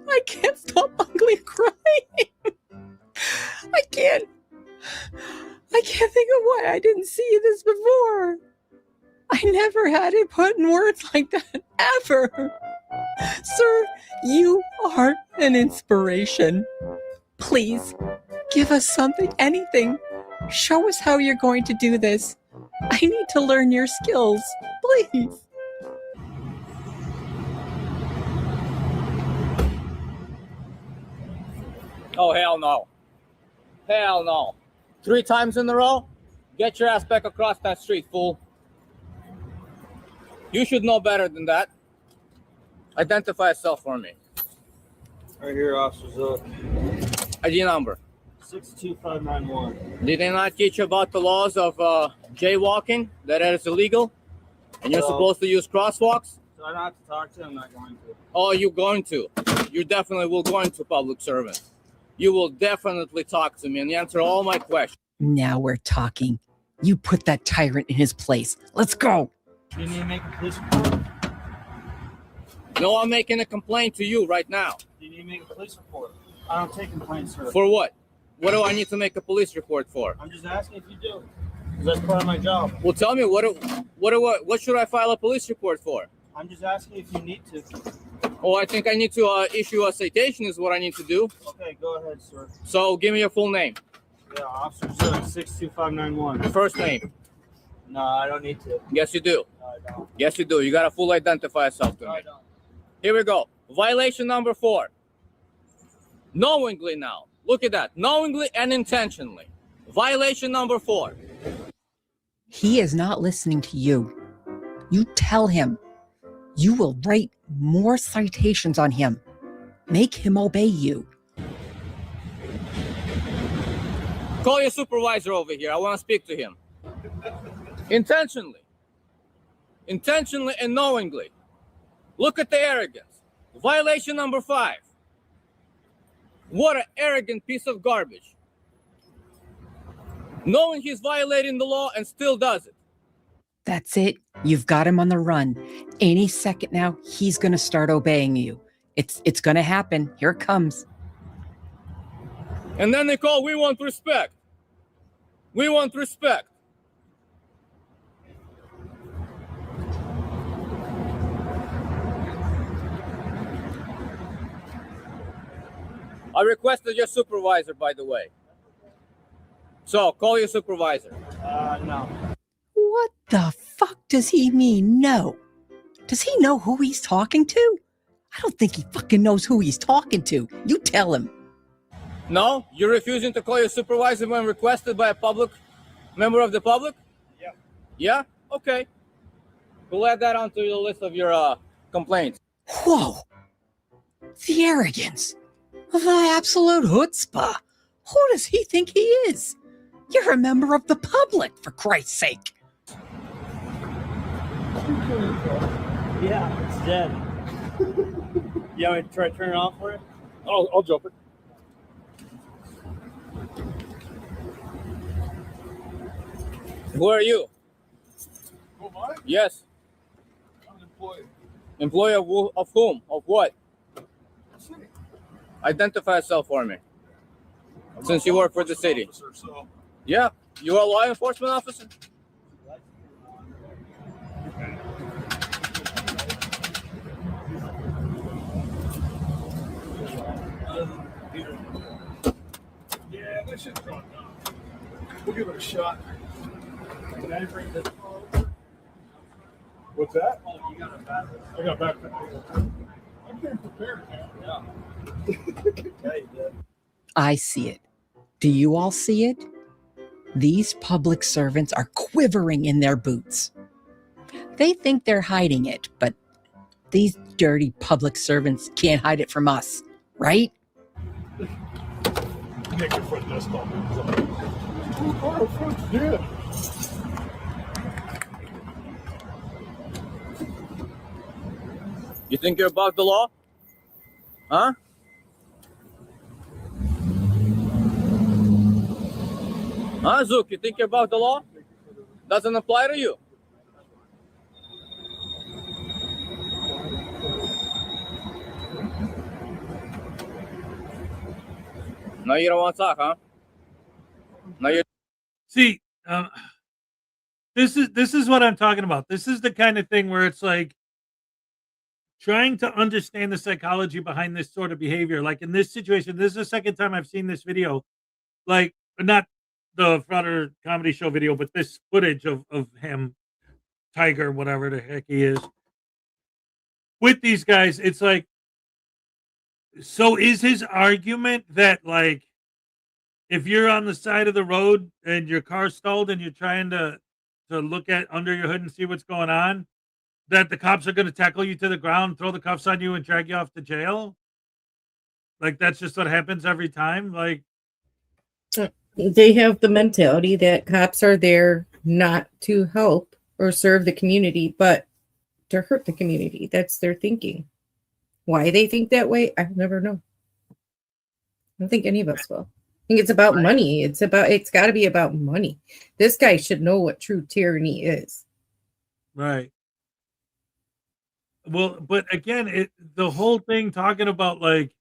Speaker 15: I can't stop ugly crying. I can't think of why I didn't see this before. I never had it put in words like that, ever. Sir, you are an inspiration. Please, give us something, anything. Show us how you're going to do this. I need to learn your skills, please.
Speaker 16: Oh, hell no. Hell no. 3 times in a row? Get your ass back across that street, fool. You should know better than that. Identify yourself for me.
Speaker 17: Right here, officers.
Speaker 16: ID number.
Speaker 17: 62591.
Speaker 16: Did they not teach you about the laws of jaywalking? That is illegal? And you're supposed to use crosswalks?
Speaker 17: So I don't have to talk to him, I'm not going to.
Speaker 16: Oh, you're going to. You definitely will go into public service. You will definitely talk to me and answer all my questions.
Speaker 15: Now we're talking. You put that tyrant in his place. Let's go.
Speaker 17: Do you need to make a police report?
Speaker 16: No, I'm making a complaint to you right now.
Speaker 17: Do you need to make a police report? I don't take complaints, sir.
Speaker 16: For what? What do I need to make a police report for?
Speaker 17: I'm just asking if you do. Because that's part of my job.
Speaker 16: Well, tell me, what should I file a police report for?
Speaker 17: I'm just asking if you need to.
Speaker 16: Oh, I think I need to issue a citation is what I need to do.
Speaker 17: Okay, go ahead, sir.
Speaker 16: So give me your full name.
Speaker 17: Yeah, Officer Zook, 62591.
Speaker 16: First name.
Speaker 17: No, I don't need to.
Speaker 16: Yes, you do.
Speaker 17: No, I don't.
Speaker 16: Yes, you do. You got to full identify yourself to
Speaker 17: No,
Speaker 16: me.
Speaker 17: I don't.
Speaker 16: Here we go. Violation number 4. Knowingly now. Look at that. Knowingly and intentionally. Violation number 4.
Speaker 15: He is not listening to you. You tell him. You will write more citations on him. Make him obey you.
Speaker 16: Call your supervisor over here. I want to speak to him. Intentionally. Intentionally and knowingly. Look at the arrogance. Violation number 5. What an arrogant piece of garbage. Knowing he's violating the law and still does it.
Speaker 15: That's it. You've got him on the run. Any second now, he's going to start obeying you. It's going to happen. Here it comes.
Speaker 16: And then they call, we want respect. We want respect. I requested your supervisor, by the way. So, call your supervisor.
Speaker 17: No.
Speaker 15: What the fuck does he mean, no? Does he know who he's talking to? I don't think he fucking knows who he's talking to. You tell him.
Speaker 16: No? You're refusing to call your supervisor when requested by a public member of the public?
Speaker 17: Yeah.
Speaker 16: Yeah? Okay. We'll add that onto the list of your complaints.
Speaker 15: Whoa. The arrogance. The absolute chutzpah. Who does he think he is? You're a member of the public, for Christ's sake.
Speaker 17: Yeah, it's dead. You want me to try to turn it off for you?
Speaker 11: I'll jump it.
Speaker 16: Who are you?
Speaker 11: Who am I?
Speaker 16: Yes.
Speaker 11: I'm an employee.
Speaker 16: Employee of whom? Of what?
Speaker 11: City.
Speaker 16: Identify yourself for me.
Speaker 11: I'm
Speaker 16: Since
Speaker 11: a
Speaker 16: you
Speaker 11: law
Speaker 16: work for the
Speaker 11: enforcement
Speaker 16: city.
Speaker 11: officer, so
Speaker 16: Yeah. You are a law enforcement officer?
Speaker 11: yeah, that should drop down. We'll give it a shot.
Speaker 17: Can I bring this?
Speaker 11: What's that?
Speaker 17: Oh, you got a battery.
Speaker 11: I got backpack. I'm getting prepared, man.
Speaker 17: Yeah. Yeah, you did.
Speaker 15: I see it. Do you all see it? These public servants are quivering in their boots. They think they're hiding it, but these dirty public servants can't hide it from us, right?
Speaker 11: Make your front desk call. Oh, front's dead.
Speaker 16: You think you're above the law? Huh? Huh, Zook? You think you're above the law? Doesn't apply to you. No, you don't want to talk, huh? No, you.
Speaker 1: See, this is what I'm talking about. This is the kind of thing where it's like trying to understand the psychology behind this sort of behavior. Like in this situation, this is the second time I've seen this video. Like, not the Frauditor comedy show video, but this footage of him, Tiger, whatever the heck he is, with these guys. It's like, so is his argument that, like, if you're on the side of the road and your car's stalled and you're trying to look at under your hood and see what's going on, that the cops are going to tackle you to the ground, throw the cuffs on you, and drag you off to jail? Like, that's just what happens every time? Like,
Speaker 2: they have the mentality that cops are there not to help or serve the community, but to hurt the community. That's their thinking. Why they think that way, I'll never know. I don't think any of us will. think it's about money. It's got to be about money. This guy should know what true tyranny is.
Speaker 1: Right. Well, but again, the whole thing talking about like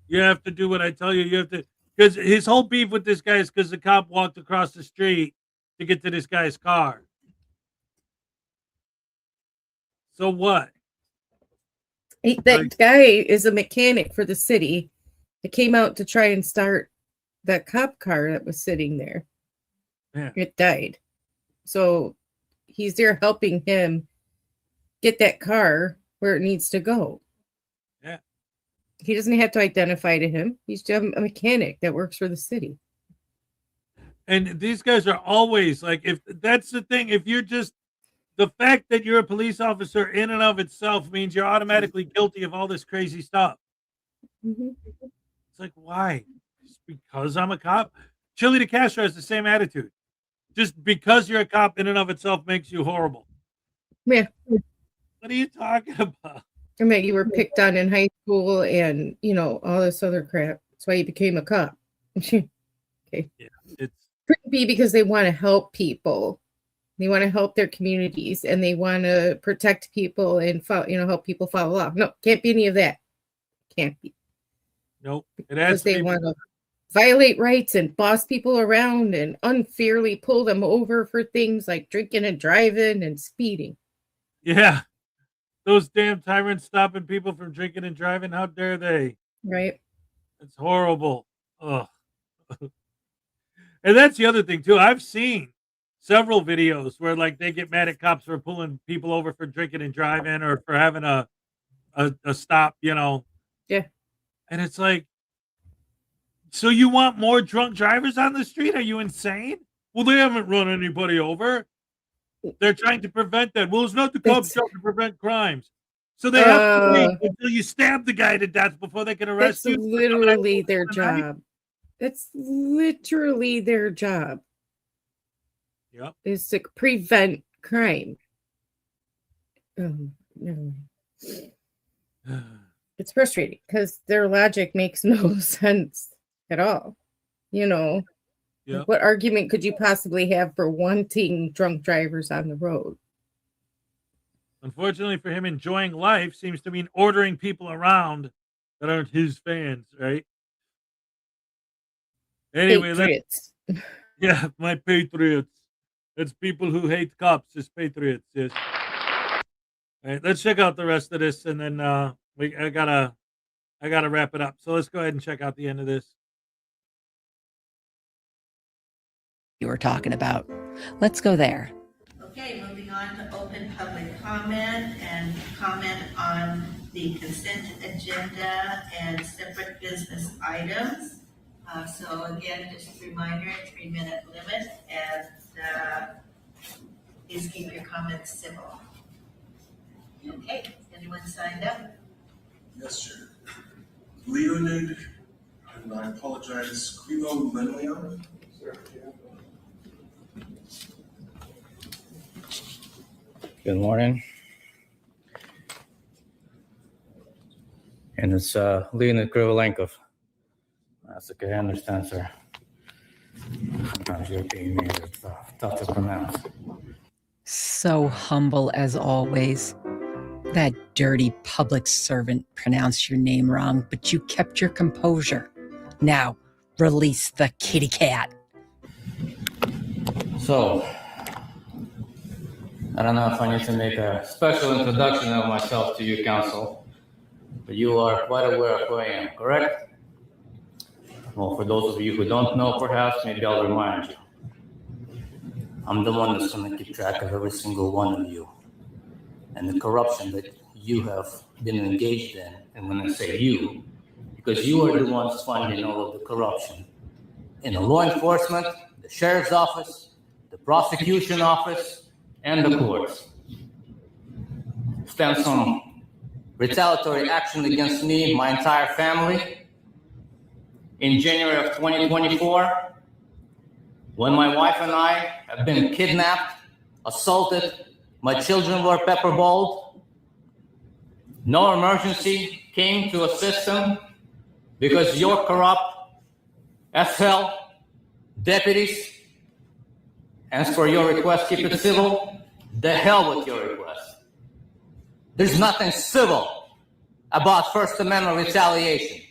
Speaker 1: you have to do what I tell you. You have to, because his whole beef with this guy is because the cop walked across the street to get to this guy's car. So what?
Speaker 2: That guy is a mechanic for the city. It came out to try and start that cop car that was sitting there.
Speaker 1: Yeah.
Speaker 2: It died. So he's there helping him get that car where it needs to go.
Speaker 1: Yeah.
Speaker 2: He doesn't have to identify to him. He's just a mechanic that works for the city.
Speaker 1: And these guys are always like, if that's the thing, if you're just, the fact that you're a police officer in and of itself means you're automatically guilty of all this crazy stuff.
Speaker 2: Mm-hmm.
Speaker 1: It's like, why? Just because I'm a cop? Chili de Castro has the same attitude. Just because you're a cop in and of itself makes you horrible.
Speaker 2: Yeah.
Speaker 1: What are you talking about?
Speaker 2: I mean, you were picked on in high school and, all this other crap. That's why you became a cop. Okay.
Speaker 1: Yeah, it's
Speaker 2: Could be because they want to help people. They want to help their communities and they want to protect people and help people follow law. No, can't be any of that. Can't be.
Speaker 1: Nope. It
Speaker 2: Because
Speaker 1: has to
Speaker 2: they
Speaker 1: be.
Speaker 2: want to violate rights and boss people around and unfairly pull them over for things like drinking and driving and speeding.
Speaker 1: Yeah. Those damn tyrants stopping people from drinking and driving. How dare they?
Speaker 2: Right.
Speaker 1: It's horrible. Ugh. And that's the other thing too. I've seen several videos where like they get mad at cops for pulling people over for drinking and driving or for having a stop,
Speaker 2: Yeah.
Speaker 1: And it's like, so you want more drunk drivers on the street? Are you insane? Well, they haven't run anybody over. They're trying to prevent that. Well, it's not the cops' job to prevent crimes. So they have to wait until you stab the guy to death before they can arrest
Speaker 2: That's
Speaker 1: you.
Speaker 2: literally their job. That's literally their job.
Speaker 1: Yep.
Speaker 2: Is to prevent crime. Never mind. It's frustrating because their logic makes no sense at all. Like, what argument could you possibly have for wanting drunk drivers on the road?
Speaker 1: Unfortunately for him, enjoying life seems to mean ordering people around that aren't his fans, right? Anyway,
Speaker 2: Patriots.
Speaker 1: Yeah, my patriots. It's people who hate cops as patriots. Yes. All right, let's check out the rest of this, and then I gotta wrap it up. So let's go ahead and check out the end of this.
Speaker 15: You were talking about. Let's go there.
Speaker 18: Okay, moving on to open public comment and comment on the consent agenda and separate business items. So again, just a reminder, 3-minute limit, and please keep your comments civil. Okay, anyone signed up?
Speaker 19: Yes, sir. Leonid, and I apologize, Quilo Lenleon?
Speaker 20: Good morning. And it's Leonid Krivalenkov. That's okay, I understand, sir. Sometimes your name is tough to pronounce.
Speaker 15: So humble as always. That dirty public servant pronounced your name wrong, but you kept your composure. Now, release the kitty cat.
Speaker 20: So, I don't know if I need to make a special introduction of myself to you, counsel, but you are quite aware of who I am, correct? Well, for those of you who don't know, perhaps, maybe I'll remind you. I'm the one that's going to keep track of every single one of you and the corruption that you have been engaged in. And when I say you, because you are the ones funding all of the corruption in the law enforcement, the sheriff's office, the prosecution office, and the courts. Stem some retaliatory action against me, my entire family. In January of 2024, when my wife and I have been kidnapped, assaulted, my children were pepperballed, no emergency came to assist them because your corrupt as hell, deputies. As for your request, keep it civil, the hell with your request. There's nothing civil about First Amendment retaliation.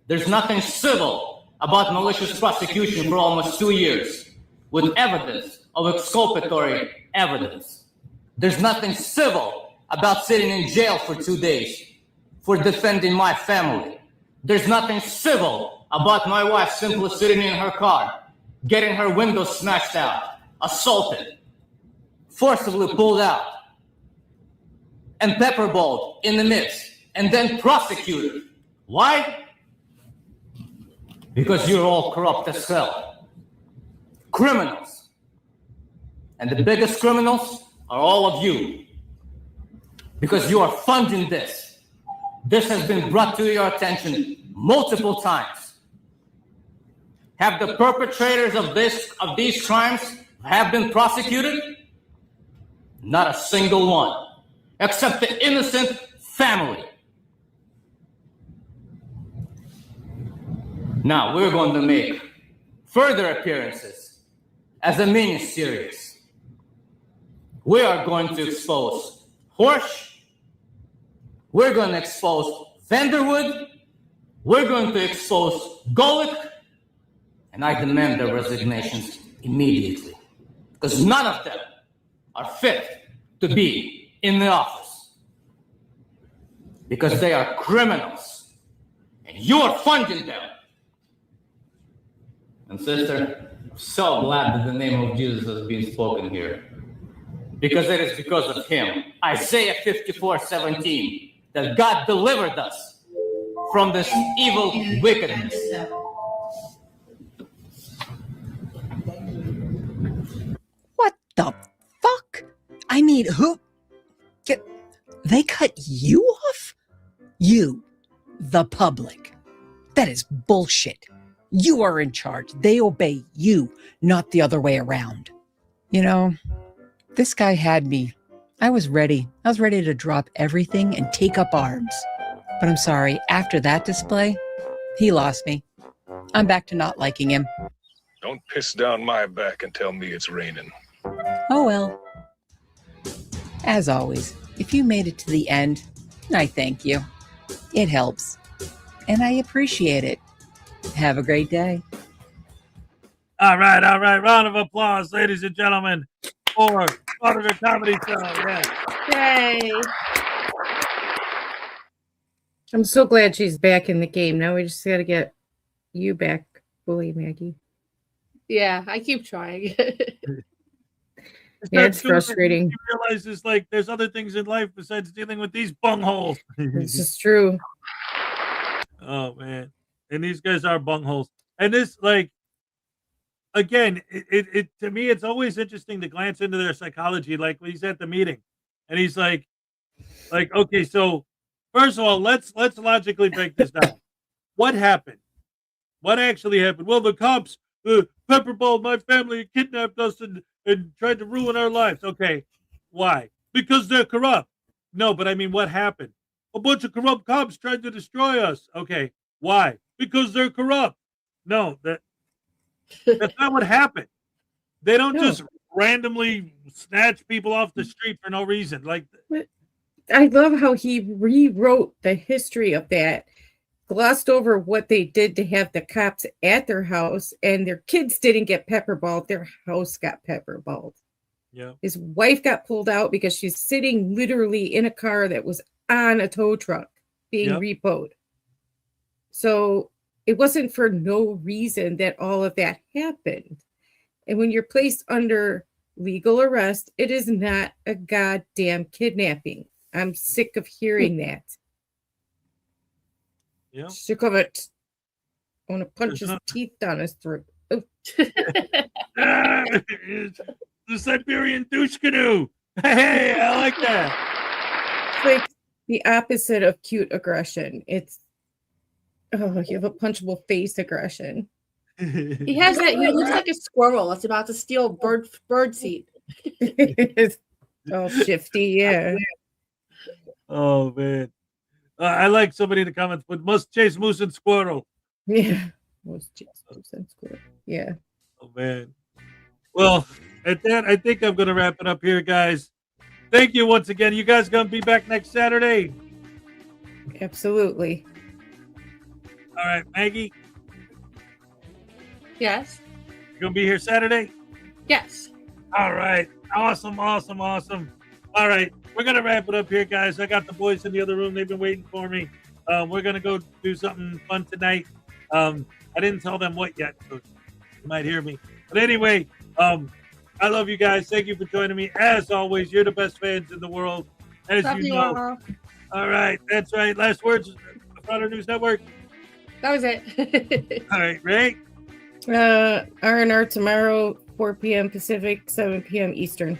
Speaker 20: There's nothing civil about malicious prosecution for almost 2 years with evidence of exculpatory evidence. There's nothing civil about sitting in jail for 2 days for defending my family. There's nothing civil about my wife simply sitting in her car, getting her windows smashed out, assaulted, forcibly pulled out, and pepperballed in the midst, and then prosecuted. Why? Because you're all corrupt as hell. Criminals. And the biggest criminals are all of you. Because you are funding this. This has been brought to your attention multiple times. Have the perpetrators of these crimes have been prosecuted? Not a single one, except the innocent family. Now we're going to make further appearances as a mini-series. We are going to expose Horsch. We're going to expose Vanderwood. We're going to expose Golick. And I demand their resignations immediately. Because none of them are fit to be in the office. Because they are criminals. And you are funding them. And sister, I'm so glad that the name of Jesus has been spoken here. Because it is because of him, Isaiah 54:17, that God delivered us from this evil wickedness.
Speaker 15: What the fuck? I mean, they cut you off? You, the public. That is bullshit. You are in charge. They obey you, not the other way around. You know, this guy had me. I was ready. I was ready to drop everything and take up arms. But I'm sorry, after that display, he lost me. I'm back to not liking him.
Speaker 11: Don't piss down my back and tell me it's raining.
Speaker 15: Oh well. As always, if you made it to the end, I thank you. It helps. And I appreciate it. Have a great day.
Speaker 1: All right. Round of applause, ladies and gentlemen, for Frauditor Comedy Show. Yes.
Speaker 2: Yay. I'm so glad she's back in the game. Now we just got to get you back, Bully Maggie.
Speaker 3: Yeah, I keep trying.
Speaker 2: Yeah, it's frustrating.
Speaker 1: He realizes like there's other things in life besides dealing with these bungholes.
Speaker 2: This is true.
Speaker 1: Oh man, and these guys are bungholes. And this, like, again, it to me, it's always interesting to glance into their psychology. Like when he's at the meeting, and he's like, okay, so first of all, let's logically break this down. What happened? What actually happened? Well, the cops pepperballed my family, kidnapped us, and tried to ruin our lives. Okay, why? Because they're corrupt. No, but I mean, what happened? A bunch of corrupt cops tried to destroy us. Okay, why? Because they're corrupt. No, that's not what happened. They don't just randomly snatch people off the street for no reason. Like,
Speaker 2: I love how he rewrote the history of that, glossed over what they did to have the cops at their house, and their kids didn't get pepperballed. Their house got pepperballed.
Speaker 1: Yeah.
Speaker 2: His wife got pulled out because she's sitting literally in a car that was on a tow truck being repoed. So it wasn't for no reason that all of that happened. And when you're placed under legal arrest, it is not a goddamn kidnapping. I'm sick of hearing that.
Speaker 1: Yeah.
Speaker 2: Sick of it. I want to punch his teeth down his throat. Oh.
Speaker 1: The Siberian douche canoe. Hey, I like that.
Speaker 2: It's like the opposite of cute aggression. It's you have a punchable face aggression.
Speaker 3: He has that. He looks like a squirrel that's about to steal bird seed.
Speaker 2: Oh, shifty, yeah.
Speaker 1: Oh man, I like somebody in the comments, but must chase moose and squirrel.
Speaker 2: Yeah. Sounds good. Yeah.
Speaker 1: Oh man. Well, at that, I think I'm gonna wrap it up here, guys. Thank you once again. You guys gonna be back next Saturday?
Speaker 2: Absolutely.
Speaker 1: All right, Maggie,
Speaker 3: Yes.
Speaker 1: you gonna be here Saturday?
Speaker 3: Yes.
Speaker 1: All right. Awesome. All right. We're going to wrap it up here, guys. I got the boys in the other room. They've been waiting for me. We're going to go do something fun tonight. I didn't tell them what yet, so you might hear me. But anyway, I love you guys. Thank you for joining me. As always, you're the best fans in the world, as
Speaker 3: Love
Speaker 1: you
Speaker 3: you
Speaker 1: know.
Speaker 3: all.
Speaker 1: All right. That's right. Last words, Frauditor News Network.
Speaker 3: That was it.
Speaker 1: All right, Ray.
Speaker 2: R&R tomorrow, 4 p.m. Pacific, 7 p.m. Eastern.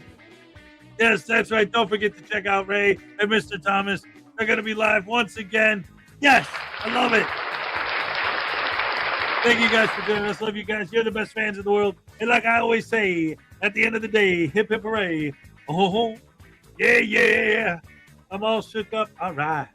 Speaker 1: Yes, that's right. Don't forget to check out Ray and Mr. Thomas. They're going to be live once again. Yes, I love it. Thank you guys for joining us. Love you guys. You're the best fans in the world. And like I always say, at the end of the day, hip hip hooray. Oh, yeah. I'm all shook up. All right.